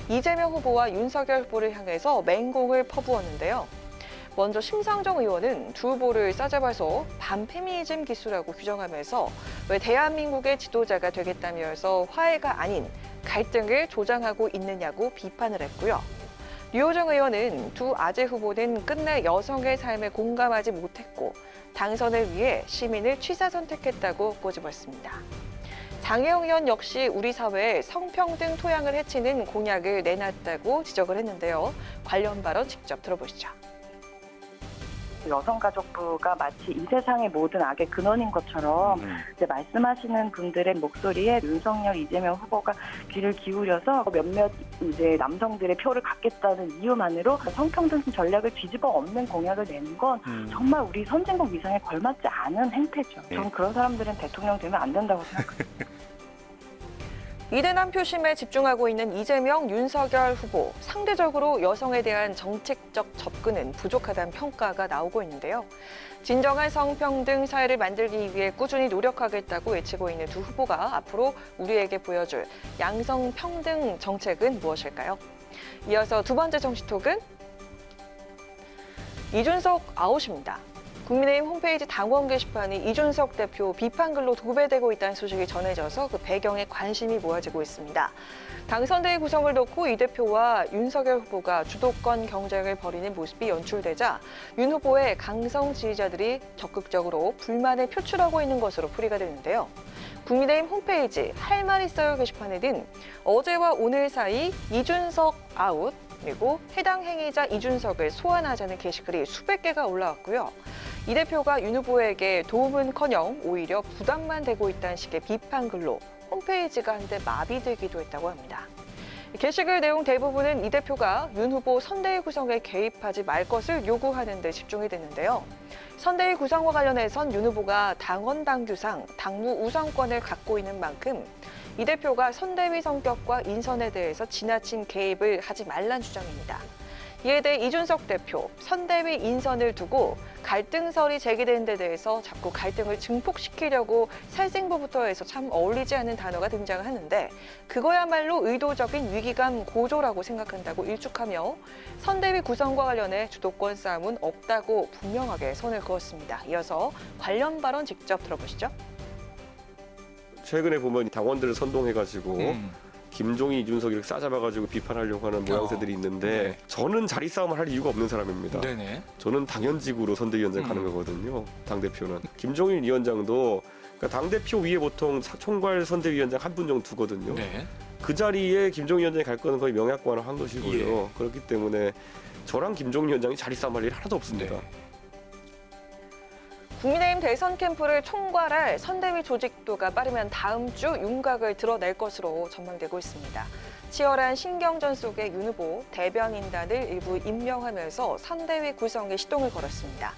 이재명 후보와 윤석열 후보를 향해서 맹공을 퍼부었는데요. 먼저 심상정 의원은 두 후보를 싸잡아서 반페미니즘 기수라고 규정하면서 왜 대한민국의 지도자가 되겠다면서 화해가 아닌 갈등을 조장하고 있느냐고 비판을 했고요. 류호정 의원은 두 아재 후보는 끝내 여성의 삶에 공감하지 못했고 당선을 위해 시민을 취사 선택했다고 꼬집었습니다. 장혜영 의원 역시 우리 사회의 성평등 토양을 해치는 공약을 내놨다고 지적을 했는데요. 관련 발언 직접 들어보시죠. 여성가족부가 마치 이 세상의 모든 악의 근원인 것처럼 이제 말씀하시는 분들의 목소리에 윤석열, 이재명 후보가 귀를 기울여서 몇몇 이제 남성들의 표를 갖겠다는 이유만으로 성평등 전략을 뒤집어 엎는 공약을 내는 건 정말 우리 선진국 위상에 걸맞지 않은 행태죠. 저는 그런 사람들은 대통령 되면 안 된다고 생각합니다. 2대남 표심에 집중하고 있는 이재명, 윤석열 후보. 상대적으로 여성에 대한 정책적 접근은 부족하다는 평가가 나오고 있는데요. 진정한 성평등 사회를 만들기 위해 꾸준히 노력하겠다고 외치고 있는 두 후보가 앞으로 우리에게 보여줄 양성평등 정책은 무엇일까요? 이어서 두 번째 정치톡은 이준석 아웃입니다. 국민의힘 홈페이지 당원 게시판이 이준석 대표 비판글로 도배되고 있다는 소식이 전해져서 그 배경에 관심이 모아지고 있습니다. 당선대회 구성을 놓고 이 대표와 윤석열 후보가 주도권 경쟁을 벌이는 모습이 연출되자 윤 후보의 강성 지지자들이 적극적으로 불만을 표출하고 있는 것으로 풀이가 되는데요. 국민의힘 홈페이지 할 말 있어요 게시판에는 어제와 오늘 사이 이준석 아웃, 그리고 해당 행위자 이준석을 소환하자는 게시글이 수백 개가 올라왔고요. 이 대표가 윤 후보에게 도움은커녕 오히려 부담만 되고 있다는 식의 비판글로 홈페이지가 한데 마비되기도 했다고 합니다. 게시글 내용 대부분은 이 대표가 윤 후보 선대위 구성에 개입하지 말 것을 요구하는 데 집중이 됐는데요. 선대위 구성과 관련해선 윤 후보가 당원 당규상 당무 우선권을 갖고 있는 만큼 이 대표가 선대위 성격과 인선에 대해서 지나친 개입을 하지 말란 주장입니다. 이에 대해 이준석 대표, 선대위 인선을 두고 갈등설이 제기된 데 대해서 자꾸 갈등을 증폭시키려고 살생부부터 해서 참 어울리지 않는 단어가 등장하는데 그거야말로 의도적인 위기감 고조라고 생각한다고 일축하며 선대위 구성과 관련해 주도권 싸움은 없다고 분명하게 선을 그었습니다. 이어서 관련 발언 직접 들어보시죠. 최근에 보면 당원들을 선동해가지고 김종인, 이준석 이렇게 싸잡아가지고 비판하려고 하는 모양새들이 있는데 저는 자리 싸움을 할 이유가 없는 사람입니다. 네네. 저는 당연직으로 선대위원장 가는 거거든요. 당대표는. 김종인 위원장도 그러니까 당대표 위에 보통 총괄 선대위원장 한 분 정도 두거든요. 네. 그 자리에 김종인 위원장이 갈 거는 거의 명약관화한 것이고요. 예. 그렇기 때문에 저랑 김종인 위원장이 자리 싸움할 일 하나도 없습니다. 네. 국민의힘 대선 캠프를 총괄할 선대위 조직도가 빠르면 다음 주 윤곽을 드러낼 것으로 전망되고 있습니다. 치열한 신경전 속에 윤 후보 대변인단을 일부 임명하면서 선대위 구성에 시동을 걸었습니다.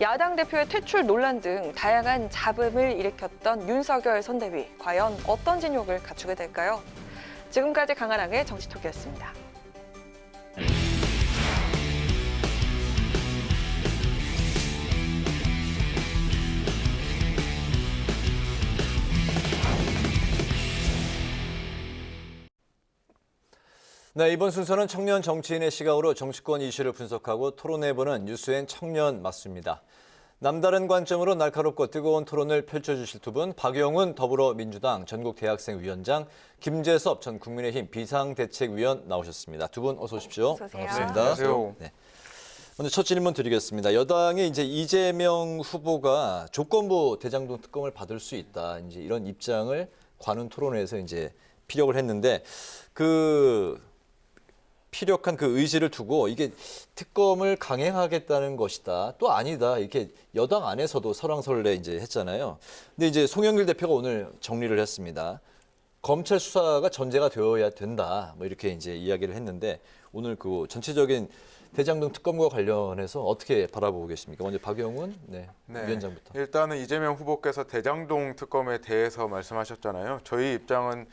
야당 대표의 퇴출 논란 등 다양한 잡음을 일으켰던 윤석열 선대위, 과연 어떤 진욕을 갖추게 될까요? 지금까지 강한항의 정치톡이었습니다. 네, 이번 순서는 청년 정치인의 시각으로 정치권 이슈를 분석하고 토론해보는 뉴스엔 청년 맞습니다. 남다른 관점으로 날카롭고 뜨거운 토론을 펼쳐주실 두 분, 박영훈 더불어민주당 전국대학생위원장, 김재섭 전 국민의힘 비상대책위원 나오셨습니다. 두 분 어서 오십시오. 어서 오세요. 반갑습니다. 안녕하세요. 네. 먼저 첫 질문 드리겠습니다. 여당의 이제 이재명 후보가 조건부 대장동 특검을 받을 수 있다. 이제 이런 입장을 관훈 토론회에서 이제 피력을 했는데 피력한 그 의지를 두고 이게 특검을 강행하겠다는 것이다. 또 아니다. 이렇게 여당 안에서도 설왕설래 이제 했잖아요. 근데 이제 송영길 대표가 오늘 정리를 했습니다. 검찰 수사가 전제가 되어야 된다. 뭐 이렇게 이제 이야기를 했는데 오늘 그 전체적인 대장동 특검과 관련해서 어떻게 바라보고 계십니까? 먼저 박영훈 위원장부터. 일단은 이재명 후보께서 대장동 특검에 대해서 말씀하셨잖아요. 저희 입장은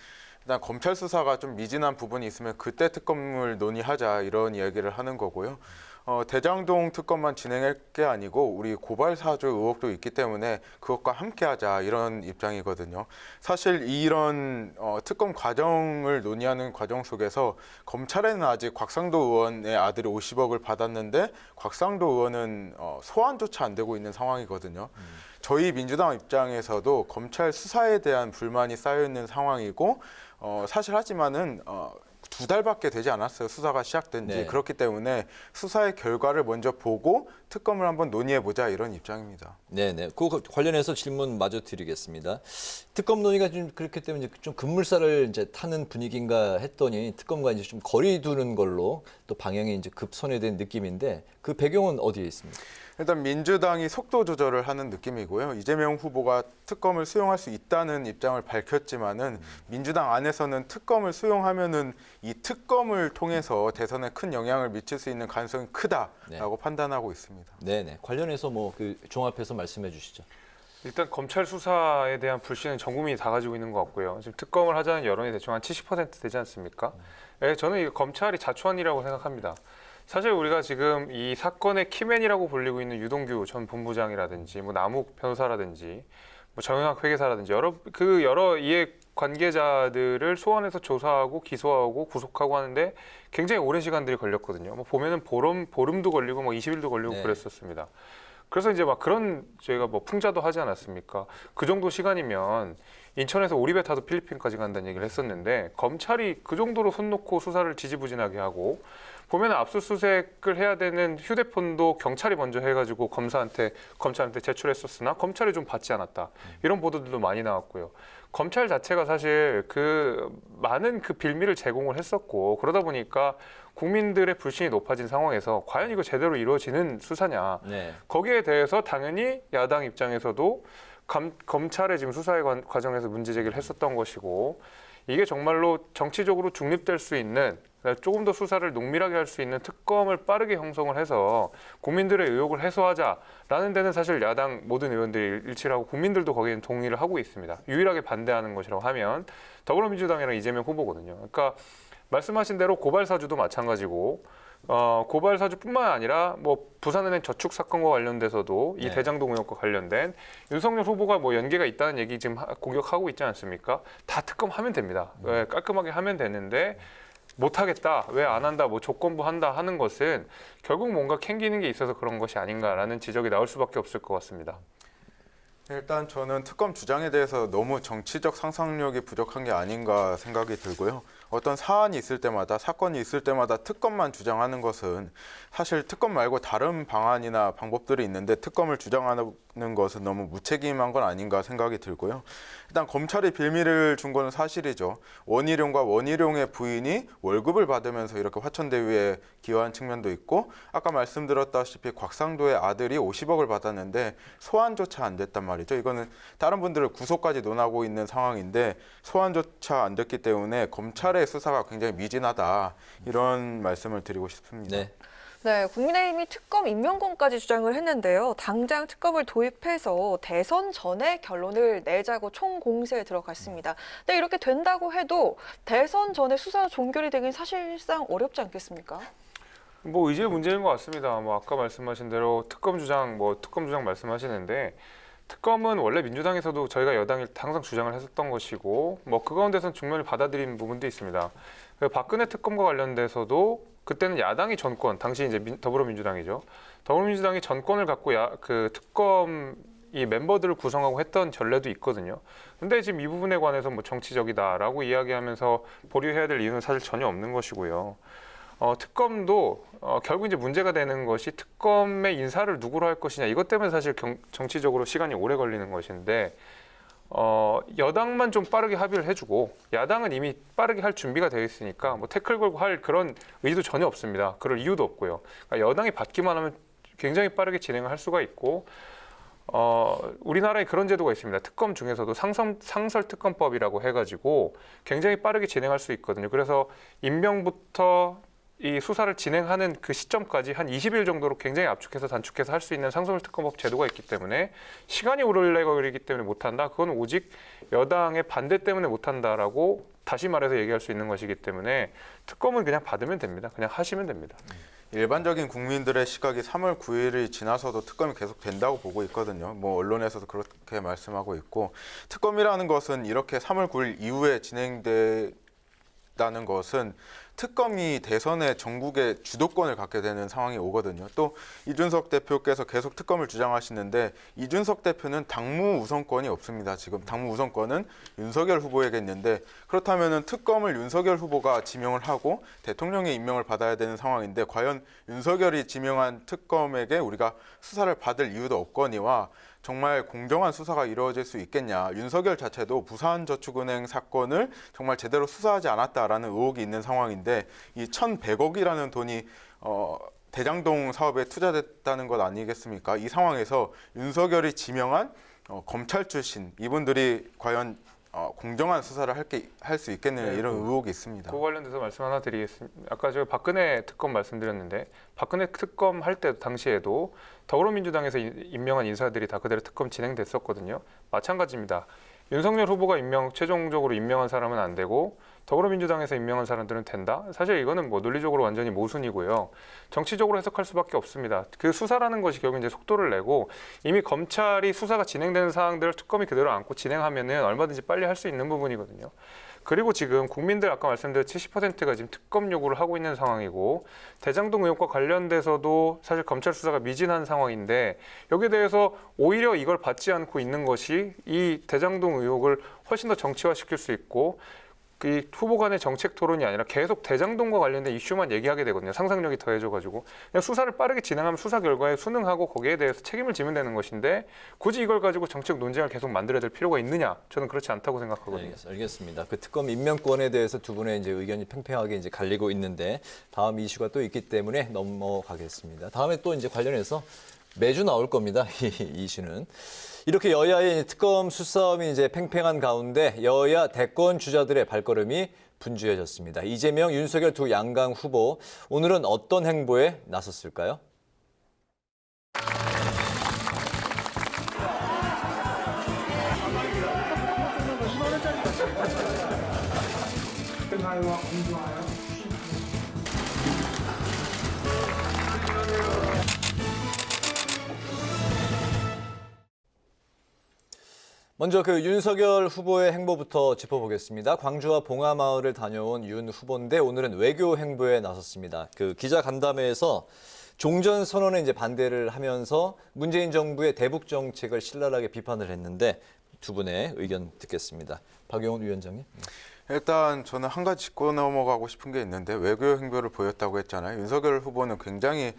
일단 검찰 수사가 좀 미진한 부분이 있으면 그때 특검을 논의하자 이런 이야기를 하는 거고요. 대장동 특검만 진행할 게 아니고 우리 고발 사주 의혹도 있기 때문에 그것과 함께하자 이런 입장이거든요. 사실 이런 특검 과정을 논의하는 과정 속에서 검찰에는 아직 곽상도 의원의 아들이 50억을 받았는데 곽상도 의원은 소환조차 안 되고 있는 상황이거든요. 저희 민주당 입장에서도 검찰 수사에 대한 불만이 쌓여 있는 상황이고 사실 하지만은 2달밖에 되지 않았어요. 수사가 시작된 지. 네. 그렇기 때문에 수사의 결과를 먼저 보고 특검을 한번 논의해보자 이런 입장입니다. 네네. 그 관련해서 질문 마저 드리겠습니다. 특검 논의가 좀 그렇기 때문에 좀 급물살을 이제 타는 분위기인가 했더니 특검과 이제 좀 거리 두는 걸로 또 방향이 이제 급선회된 느낌인데 그 배경은 어디에 있습니까? 일단 민주당이 속도 조절을 하는 느낌이고요. 이재명 후보가 특검을 수용할 수 있다는 입장을 밝혔지만은 민주당 안에서는 특검을 수용하면은 이 특검을 통해서 대선에 큰 영향을 미칠 수 있는 가능성이 크다라고 판단하고 있습니다. 네네. 관련해서 뭐 그 종합해서 말씀해 주시죠. 일단 검찰 수사에 대한 불신은 전 국민이 다 가지고 있는 것 같고요. 지금 특검을 하자는 여론이 대충 한 70% 되지 않습니까? 저는 이 검찰이 자초한 일이라고 생각합니다. 사실 우리가 지금 이 사건의 키맨이라고 불리고 있는 유동규 전 본부장이라든지 뭐 남욱 변호사라든지 뭐 정영학 회계사라든지 여러 이해 관계자들을 소환해서 조사하고 기소하고 구속하고 하는데 굉장히 오랜 시간들이 걸렸거든요. 뭐 보면은 보름도 걸리고 뭐 20일도 걸리고 그랬었습니다. 그래서 이제 막 그런 저희가 뭐 풍자도 하지 않았습니까? 그 정도 시간이면 인천에서 오리배 타도 필리핀까지 간다는 얘기를 했었는데 검찰이 그 정도로 손 놓고 수사를 지지부진하게 하고 보면 압수수색을 해야 되는 휴대폰도 경찰이 먼저 해가지고 검찰한테 제출했었으나 검찰이 좀 받지 않았다. 이런 보도들도 많이 나왔고요. 검찰 자체가 사실 많은 빌미를 제공을 했었고 그러다 보니까 국민들의 불신이 높아진 상황에서 과연 이거 제대로 이루어지는 수사냐. 거기에 대해서 당연히 야당 입장에서도 검찰의 지금 수사의 과정에서 문제 제기를 했었던 것이고 이게 정말로 정치적으로 중립될 수 있는 조금 더 수사를 농밀하게 할 수 있는 특검을 빠르게 형성을 해서 국민들의 의혹을 해소하자라는 데는 사실 야당 모든 의원들이 일치를 하고 국민들도 거기에는 동의를 하고 있습니다. 유일하게 반대하는 것이라고 하면 더불어민주당이랑 이재명 후보거든요. 그러니까 말씀하신 대로 고발 사주도 마찬가지고 고발 사주뿐만 아니라 뭐 부산은행 저축 사건과 관련돼서도 이 네. 대장동 의혹과 관련된 윤석열 후보가 뭐 연계가 있다는 얘기 지금 공격하고 있지 않습니까? 다 특검하면 됩니다. 깔끔하게 하면 되는데 못하겠다, 왜 안 한다, 뭐 조건부 한다 하는 것은 결국 뭔가 캥기는 게 있어서 그런 것이 아닌가라는 지적이 나올 수밖에 없을 것 같습니다. 일단 저는 특검 주장에 대해서 너무 정치적 상상력이 부족한 게 아닌가 생각이 들고요. 어떤 사안이 있을 때마다, 사건이 있을 때마다 특검만 주장하는 것은 사실 특검 말고 다른 방안이나 방법들이 있는데 특검을 주장하는 것은 너무 무책임한 건 아닌가 생각이 들고요. 일단 검찰이 빌미를 준 건 사실이죠. 원희룡과 원희룡의 부인이 월급을 받으면서 이렇게 화천대유에 기여한 측면도 있고, 아까 말씀드렸다시피 곽상도의 아들이 50억을 받았는데 소환조차 안 됐단 말이죠. 이거는 다른 분들을 구속까지 논하고 있는 상황인데 소환조차 안 됐기 때문에 검찰의 수사가 굉장히 미진하다, 이런 말씀을 드리고 싶습니다. 네. 네, 국민의힘이 특검 임명권까지 주장을 했는데요. 당장 특검을 도입해서 대선 전에 결론을 내자고 총공세에 들어갔습니다. 근데 이렇게 된다고 해도 대선 전에 수사 종결이 되긴 사실상 어렵지 않겠습니까? 뭐 의지의 문제인 것 같습니다. 뭐 아까 말씀하신 대로 특검 주장 말씀하시는데, 특검은 원래 민주당에서도 저희가 여당일 때 항상 주장을 했었던 것이고, 뭐 그 가운데서는 중면을 받아들인 부분도 있습니다. 박근혜 특검과 관련돼서도 그때는 야당이 전권, 당시 이제 더불어민주당이죠. 더불어민주당이 전권을 갖고 그 특검 이 멤버들을 구성하고 했던 전례도 있거든요. 근데 지금 이 부분에 관해서 뭐 정치적이다라고 이야기하면서 보류해야 될 이유는 사실 전혀 없는 것이고요. 특검도 결국 이제 문제가 되는 것이 특검의 인사를 누구로 할 것이냐, 이것 때문에 사실 정치적으로 시간이 오래 걸리는 것인데, 여당만 좀 빠르게 합의를 해주고 야당은 이미 빠르게 할 준비가 되어 있으니까 뭐 태클 걸고 할 그런 의지도 전혀 없습니다. 그럴 이유도 없고요. 그러니까 여당이 받기만 하면 굉장히 빠르게 진행을 할 수가 있고, 우리나라에 그런 제도가 있습니다. 특검 중에서도 상설특검법이라고 해가지고 굉장히 빠르게 진행할 수 있거든요. 그래서 임명부터 이 수사를 진행하는 그 시점까지 한 20일 정도로 굉장히 압축해서 단축해서 할 수 있는 상설특검법 제도가 있기 때문에 시간이 오래 걸리기 때문에 못한다. 그건 오직 여당의 반대 때문에 못한다라고 다시 말해서 얘기할 수 있는 것이기 때문에 특검은 그냥 받으면 됩니다. 그냥 하시면 됩니다. 일반적인 국민들의 시각이 3월 9일이 지나서도 특검이 계속 된다고 보고 있거든요. 뭐 언론에서도 그렇게 말씀하고 있고, 특검이라는 것은 이렇게 3월 9일 이후에 진행된다는 것은 특검이 대선에 전국의 주도권을 갖게 되는 상황이 오거든요. 또 이준석 대표께서 계속 특검을 주장하시는데, 이준석 대표는 당무 우선권이 없습니다. 지금 당무 우선권은 윤석열 후보에게 있는데, 그렇다면 특검을 윤석열 후보가 지명을 하고 대통령의 임명을 받아야 되는 상황인데, 과연 윤석열이 지명한 특검에게 우리가 수사를 받을 이유도 없거니와 정말 공정한 수사가 이루어질 수 있겠냐. 윤석열 자체도 부산저축은행 사건을 정말 제대로 수사하지 않았다라는 의혹이 있는 상황인데, 이 1,100억이라는 돈이 대장동 사업에 투자됐다는 것 아니겠습니까? 이 상황에서 윤석열이 지명한 검찰 출신 이분들이 과연 공정한 수사를 할 수 있겠느냐, 이런 의혹이 있습니다. 그거 관련돼서 말씀 하나 드리겠습니다. 아까 제가 박근혜 특검 말씀드렸는데, 박근혜 특검 할 때 당시에도 더불어민주당에서 임명한 인사들이 다 그대로 특검 진행됐었거든요. 마찬가지입니다. 윤석열 후보가 최종적으로 임명한 사람은 안 되고 더불어민주당에서 임명한 사람들은 된다? 사실 이거는 뭐 논리적으로 완전히 모순이고요. 정치적으로 해석할 수밖에 없습니다. 그 수사라는 것이 결국 이제 속도를 내고, 이미 검찰이 수사가 진행되는 사항들을 특검이 그대로 안고 진행하면은 얼마든지 빨리 할 수 있는 부분이거든요. 그리고 지금 국민들 아까 말씀드린 70%가 지금 특검 요구를 하고 있는 상황이고, 대장동 의혹과 관련돼서도 사실 검찰 수사가 미진한 상황인데, 여기에 대해서 오히려 이걸 받지 않고 있는 것이 이 대장동 의혹을 훨씬 더 정치화시킬 수 있고, 이 후보 간의 정책 토론이 아니라 계속 대장동과 관련된 이슈만 얘기하게 되거든요. 상상력이 더해져가지고 그냥 수사를 빠르게 진행하면 수사 결과에 순응하고 거기에 대해서 책임을 지면 되는 것인데, 굳이 이걸 가지고 정책 논쟁을 계속 만들어야 될 필요가 있느냐? 저는 그렇지 않다고 생각하거든요. 알겠습니다. 그 특검 임명권에 대해서 두 분의 이제 의견이 팽팽하게 이제 갈리고 있는데, 다음 이슈가 또 있기 때문에 넘어가겠습니다. 다음에 또 이제 관련해서 매주 나올 겁니다. 이 이슈는. 이렇게 여야의 특검 수싸움이 이제 팽팽한 가운데 여야 대권 주자들의 발걸음이 분주해졌습니다. 이재명, 윤석열 두 양강 후보, 오늘은 어떤 행보에 나섰을까요? 먼저 그 윤석열 후보의 행보부터 짚어보겠습니다. 광주와 봉하마을을 다녀온 윤 후보인데 오늘은 외교 행보에 나섰습니다. 그 기자 간담회에서 종전 선언에 이제 반대를 하면서 문재인 정부의 대북 정책을 신랄하게 비판을 했는데 두 분의 의견 듣겠습니다. 박용훈 위원장님. 일단 저는 한 가지 짚고 넘어가고 싶은 게 있는데 외교 행보를 보였다고 했잖아요. 윤석열 후보는 굉장히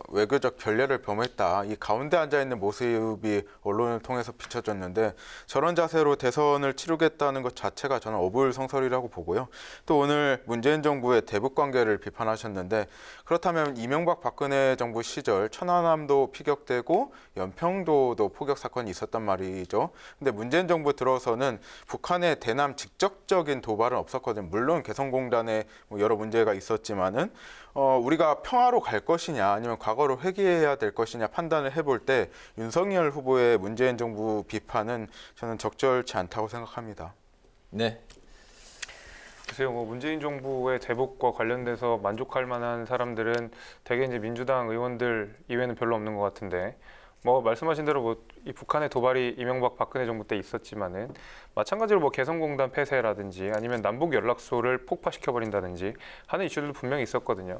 외교적 결례를 범했다. 이 가운데 앉아있는 모습이 언론을 통해서 비춰졌는데 저런 자세로 대선을 치르겠다는 것 자체가 저는 어불성설이라고 보고요. 또 오늘 문재인 정부의 대북 관계를 비판하셨는데 그렇다면 이명박 박근혜 정부 시절 천안함도 피격되고 연평도도 포격 사건이 있었단 말이죠. 근데 문재인 정부 들어서는 북한의 대남 직접적인 도발은 없었거든요. 물론 개성공단에 여러 문제가 있었지만은 우리가 평화로 갈 것이냐 아니면 과거로 회귀해야 될 것이냐 판단을 해볼 때 윤석열 후보의 문재인 정부 비판은 저는 적절치 않다고 생각합니다. 네. 글쎄요, 문재인 정부의 대북과 관련돼서 만족할 만한 사람들은 대개 이제 민주당 의원들 이외에는 별로 없는 것 같은데 말씀하신 대로 이 북한의 도발이 이명박 박근혜 정부 때 있었지만은 마찬가지로 개성공단 폐쇄라든지 아니면 남북 연락소를 폭파시켜버린다든지 하는 이슈들도 분명히 있었거든요.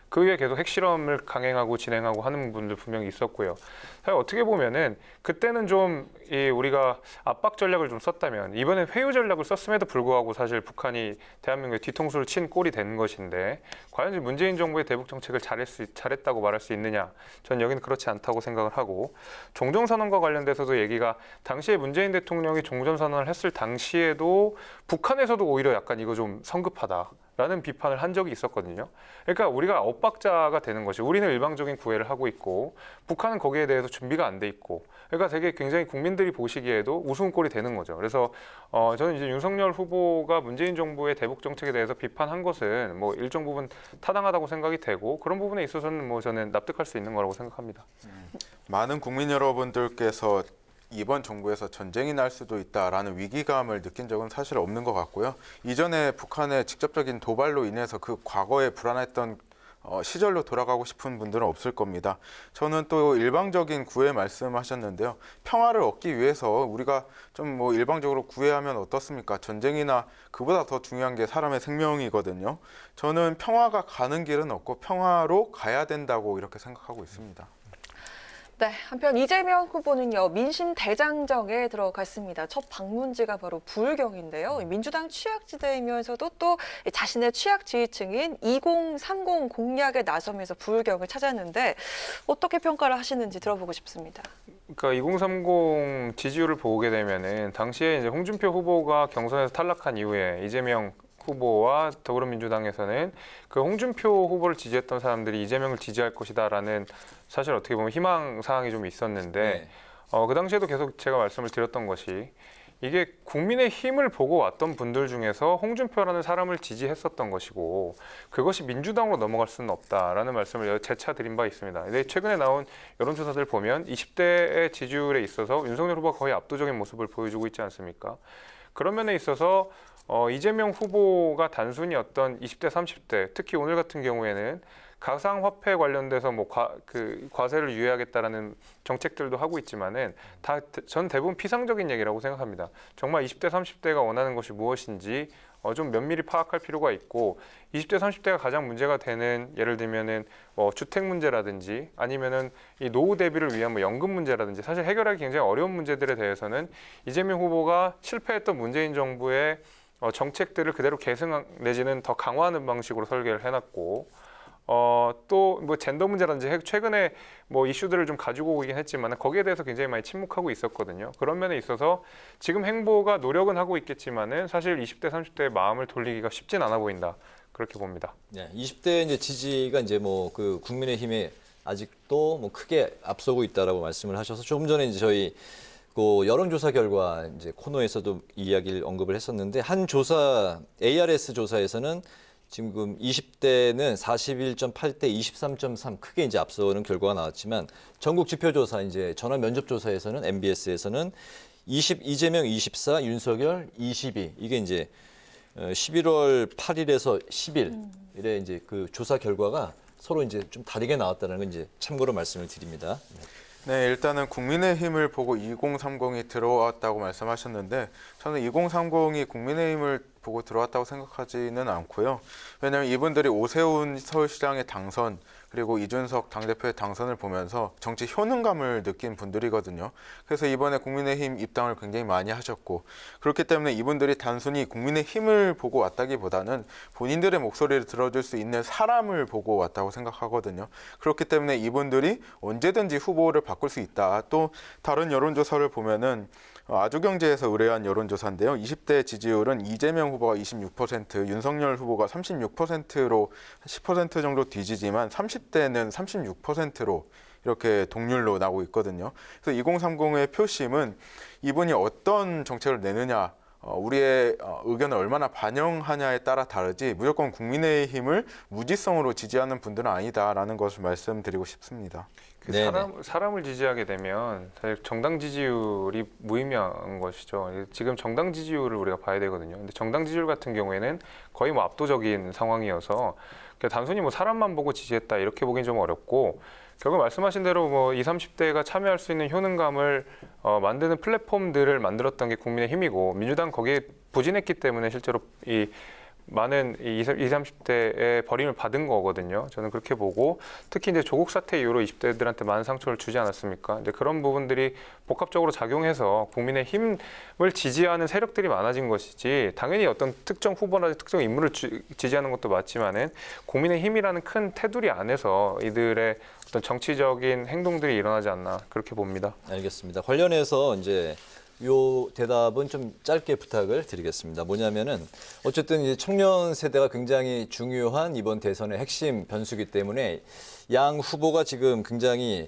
그 위에 계속 핵실험을 강행하고 진행하고 하는 부분들 분명히 있었고요. 사실 어떻게 보면은 그때는 좀 우리가 압박 전략을 좀 썼다면 이번에 회유 전략을 썼음에도 불구하고 사실 북한이 대한민국의 뒤통수를 친 꼴이 된 것인데 과연 문재인 정부의 대북 정책을 잘했다고 말할 수 있느냐? 전 여기는 그렇지 않다고 생각을 하고 종전선언과 관련돼서도 얘기가 당시에 문재인 대통령이 종전선언을 했을 당시에도 북한에서도 오히려 약간 이거 좀 성급하다라는 비판을 한 적이 있었거든요. 그러니까 우리가 엇박자가 되는 것이 우리는 일방적인 구애를 하고 있고 북한은 거기에 대해서 준비가 안 돼 있고 그러니까 되게 굉장히 국민들이 보시기에도 우스운 꼴이 되는 거죠. 그래서 저는 이제 윤석열 후보가 문재인 정부의 대북 정책에 대해서 비판한 것은 일정 부분 타당하다고 생각이 되고 그런 부분에 있어서는 저는 납득할 수 있는 거라고 생각합니다. 많은 국민 여러분들께서 이번 정부에서 전쟁이 날 수도 있다라는 위기감을 느낀 적은 사실 없는 것 같고요. 이전에 북한의 직접적인 도발로 인해서 그 과거에 불안했던 시절로 돌아가고 싶은 분들은 없을 겁니다. 저는 또 일방적인 구애 말씀하셨는데요. 평화를 얻기 위해서 우리가 좀 일방적으로 구애하면 어떻습니까? 전쟁이나 그보다 더 중요한 게 사람의 생명이거든요. 저는 평화가 가는 길은 없고 평화로 가야 된다고 이렇게 생각하고 있습니다. 네, 한편 이재명 후보는요, 민심 대장정에 들어갔습니다. 첫 방문지가 바로 부울경인데요. 민주당 취약지대이면서도 또 자신의 취약 지지층인 2030 공략에 나서면서 부울경을 찾았는데 어떻게 평가를 하시는지 들어보고 싶습니다. 그러니까 2030 지지율을 보게 되면은 당시에 이제 홍준표 후보가 경선에서 탈락한 이후에 이재명 후보와 더불어민주당에서는 그 홍준표 후보를 지지했던 사람들이 이재명을 지지할 것이다라는 사실 어떻게 보면 희망 사항이 좀 있었는데 그 당시에도 계속 제가 말씀을 드렸던 것이 이게 국민의 힘을 보고 왔던 분들 중에서 홍준표라는 사람을 지지했었던 것이고 그것이 민주당으로 넘어갈 수는 없다라는 말씀을 재차 드린 바 있습니다. 근데 최근에 나온 여론조사들 보면 20대의 지지율에 있어서 윤석열 후보가 거의 압도적인 모습을 보여주고 있지 않습니까? 그런 면에 있어서 이재명 후보가 단순히 어떤 20대, 30대, 특히 오늘 같은 경우에는 가상화폐 관련돼서 과세를 유예하겠다라는 정책들도 하고 있지만은 전 대부분 피상적인 얘기라고 생각합니다. 정말 20대, 30대가 원하는 것이 무엇인지 좀 면밀히 파악할 필요가 있고 20대, 30대가 가장 문제가 되는 예를 들면은 주택 문제라든지 아니면은 이 노후 대비를 위한 연금 문제라든지 사실 해결하기 굉장히 어려운 문제들에 대해서는 이재명 후보가 실패했던 문재인 정부의 정책들을 그대로 계승 내지는 더 강화하는 방식으로 설계를 해놨고 또 젠더 문제라든지 최근에 이슈들을 좀 가지고 오긴 했지만 거기에 대해서 굉장히 많이 침묵하고 있었거든요. 그런 면에 있어서 지금 행보가 노력은 하고 있겠지만은 사실 20대, 30대의 마음을 돌리기가 쉽진 않아 보인다. 그렇게 봅니다. 네, 20대 이제 지지가 이제 그 국민의힘에 아직도 크게 앞서고 있다라고 말씀을 하셔서 조금 전에 이제 저희 여론조사 결과 이제 코너에서도 이야기를 언급을 했었는데 한 조사 ARS 조사에서는 지금 20대는 41.8대 23.3 크게 이제 앞서는 결과가 나왔지만 전국 지표조사 이제 전화 면접조사에서는 MBS에서는 이재명 24, 윤석열 22 이게 이제 11월 8일에서 10일에 이제 그 조사 결과가 서로 이제 좀 다르게 나왔다는 건 이제 참고로 말씀을 드립니다. 네, 일단은 국민의힘을 보고 2030이 들어왔다고 말씀하셨는데 저는 2030이 국민의힘을 보고 들어왔다고 생각하지는 않고요. 왜냐하면 이분들이 오세훈 서울시장의 당선 그리고 이준석 당대표의 당선을 보면서 정치 효능감을 느낀 분들이거든요. 그래서 이번에 국민의힘 입당을 굉장히 많이 하셨고 그렇기 때문에 이분들이 단순히 국민의힘을 보고 왔다기보다는 본인들의 목소리를 들어줄 수 있는 사람을 보고 왔다고 생각하거든요. 그렇기 때문에 이분들이 언제든지 후보를 바꿀 수 있다. 또 다른 여론조사를 보면은 아주경제에서 의뢰한 여론조사인데요. 20대 지지율은 이재명 후보가 26%, 윤석열 후보가 36%로 10% 정도 뒤지지만 30대는 36%로 이렇게 동률로 나오고 있거든요. 그래서 2030의 표심은 이분이 어떤 정책을 내느냐, 우리의 의견을 얼마나 반영하냐에 따라 다르지 무조건 국민의힘을 무지성으로 지지하는 분들은 아니다라는 것을 말씀드리고 싶습니다. 사람을 지지하게 되면 사실 정당 지지율이 무의미한 것이죠. 지금 정당 지지율을 우리가 봐야 되거든요. 근데 정당 지지율 같은 경우에는 거의 뭐 압도적인 상황이어서 단순히 뭐 사람만 보고 지지했다 이렇게 보기는 좀 어렵고 결국 말씀하신 대로 뭐 20, 30대가 참여할 수 있는 효능감을 만드는 플랫폼들을 만들었던 게 국민의힘이고 민주당 거기에 부진했기 때문에 실제로 이 많은 20, 30대의 버림을 받은 거거든요. 저는 그렇게 보고 특히 이제 조국 사태 이후로 20대들한테 많은 상처를 주지 않았습니까? 근데 그런 부분들이 복합적으로 작용해서 국민의힘을 지지하는 세력들이 많아진 것이지 당연히 어떤 특정 후보나 특정 인물을 지지하는 것도 맞지만은 국민의힘이라는 큰 테두리 안에서 이들의 어떤 정치적인 행동들이 일어나지 않나 그렇게 봅니다. 알겠습니다. 관련해서 이제 요 대답은 좀 짧게 부탁을 드리겠습니다. 뭐냐면은 어쨌든 이제 청년 세대가 굉장히 중요한 이번 대선의 핵심 변수기 때문에 양 후보가 지금 굉장히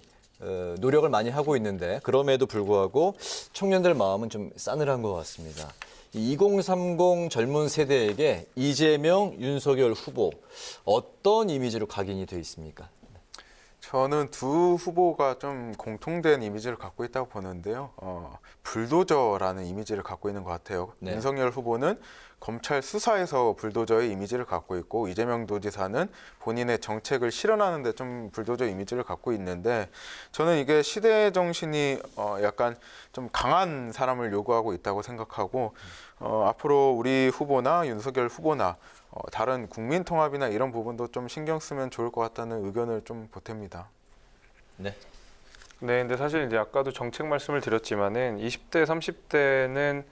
노력을 많이 하고 있는데 그럼에도 불구하고 청년들 마음은 좀 싸늘한 것 같습니다. 2030 젊은 세대에게 이재명, 윤석열 후보 어떤 이미지로 각인이 돼 있습니까? 저는 두 후보가 좀 공통된 이미지를 갖고 있다고 보는데요. 불도저라는 이미지를 갖고 있는 것 같아요. 네. 윤석열 후보는 검찰 수사에서 불도저의 이미지를 갖고 있고 이재명 도지사는 본인의 정책을 실현하는 데 좀 불도저 이미지를 갖고 있는데 저는 이게 시대 정신이 약간 좀 강한 사람을 요구하고 있다고 생각하고 앞으로 우리 후보나 윤석열 후보나 다른 국민 통합이나 이런 부분도 좀 신경 쓰면 좋을 것 같다는 의견을 좀 보탭니다. 네. 네, 근데 사실 이제 아까도 정책 말씀을 드렸지만은 20대, 30대는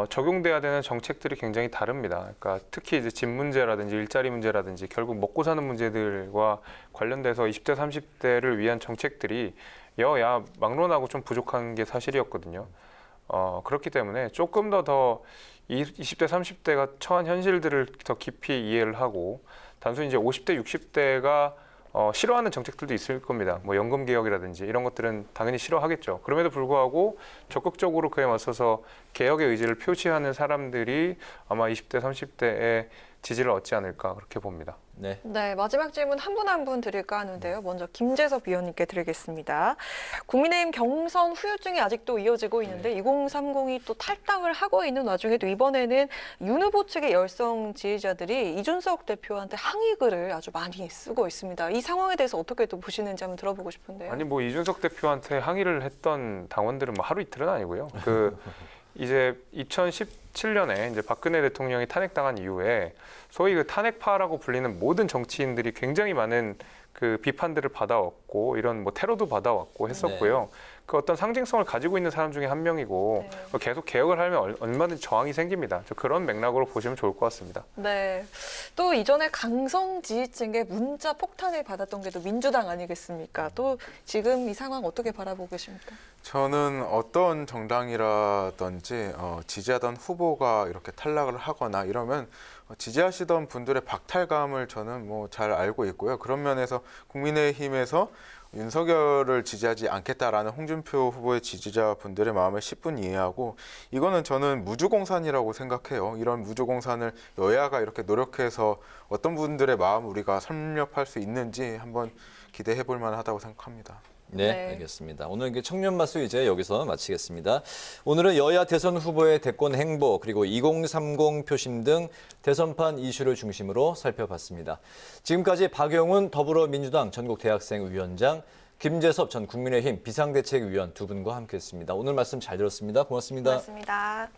적용돼야 되는 정책들이 굉장히 다릅니다. 그러니까 특히 이제 집 문제라든지 일자리 문제라든지 결국 먹고 사는 문제들과 관련돼서 20대, 30대를 위한 정책들이 여야 막론하고 좀 부족한 게 사실이었거든요. 그렇기 때문에 조금 더 20대, 30대가 처한 현실들을 더 깊이 이해를 하고 단순히 이제 50대, 60대가 싫어하는 정책들도 있을 겁니다. 뭐 연금 개혁이라든지 이런 것들은 당연히 싫어하겠죠. 그럼에도 불구하고 적극적으로 그에 맞서서 개혁의 의지를 표시하는 사람들이 아마 20대, 30대의 지지를 얻지 않을까 그렇게 봅니다. 네. 네, 마지막 질문 한 분 한 분 드릴까 하는데요. 먼저 김재섭 위원님께 드리겠습니다. 국민의힘 경선 후유증이 아직도 이어지고 있는데 2030이 또 탈당을 하고 있는 와중에도 이번에는 윤 후보 측의 열성 지지자들이 이준석 대표한테 항의 글을 아주 많이 쓰고 있습니다. 이 상황에 대해서 어떻게 또 보시는지 한번 들어보고 싶은데요. 아니 뭐 이준석 대표한테 항의를 했던 당원들은 뭐 하루 이틀은 아니고요. 이제 2017년에 이제 박근혜 대통령이 탄핵당한 이후에 소위 그 탄핵파라고 불리는 모든 정치인들이 굉장히 많은 그 비판들을 받아왔고 이런 뭐 테러도 받아왔고 했었고요. 그 어떤 상징성을 가지고 있는 사람 중에 한 명이고 계속 개혁을 하면 얼마든지 저항이 생깁니다. 그런 맥락으로 보시면 좋을 것 같습니다. 네. 또 이전에 강성 지지층의 문자 폭탄을 받았던 게 또 민주당 아니겠습니까? 또 지금 이 상황 어떻게 바라보고 계십니까? 저는 어떤 정당이라든지 지지하던 후보가 이렇게 탈락을 하거나 이러면 지지하시던 분들의 박탈감을 저는 뭐 잘 알고 있고요. 그런 면에서 국민의힘에서 윤석열을 지지하지 않겠다라는 홍준표 후보의 지지자분들의 마음을 10분 이해하고 이거는 저는 무주공산이라고 생각해요. 이런 무주공산을 여야가 이렇게 노력해서 어떤 분들의 마음 우리가 섭렵할 수 있는지 한번 기대해 볼 만하다고 생각합니다. 네, 알겠습니다. 오늘 청년 마수 이제 여기서 마치겠습니다. 오늘은 여야 대선 후보의 대권 행보 그리고 2030 표심 등 대선판 이슈를 중심으로 살펴봤습니다. 지금까지 박영훈 더불어민주당 전국대학생위원장, 김재섭 전 국민의힘 비상대책위원 두 분과 함께했습니다. 오늘 말씀 잘 들었습니다. 고맙습니다. 고맙습니다.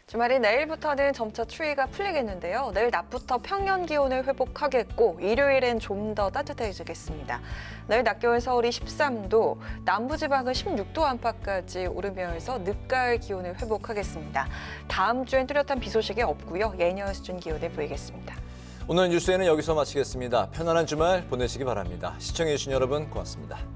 주말인 내일부터는 점차 추위가 풀리겠는데요. 내일 낮부터 평년 기온을 회복하겠고 일요일엔 좀 더 따뜻해지겠습니다. 내일 낮 기온 서울이 13도, 남부지방은 16도 안팎까지 오르면서 늦가을 기온을 회복하겠습니다. 다음 주엔 뚜렷한 비 소식이 없고요. 예년 수준 기온을 보이겠습니다. 오늘 뉴스에는 여기서 마치겠습니다. 편안한 주말 보내시기 바랍니다. 시청해주신 여러분 고맙습니다.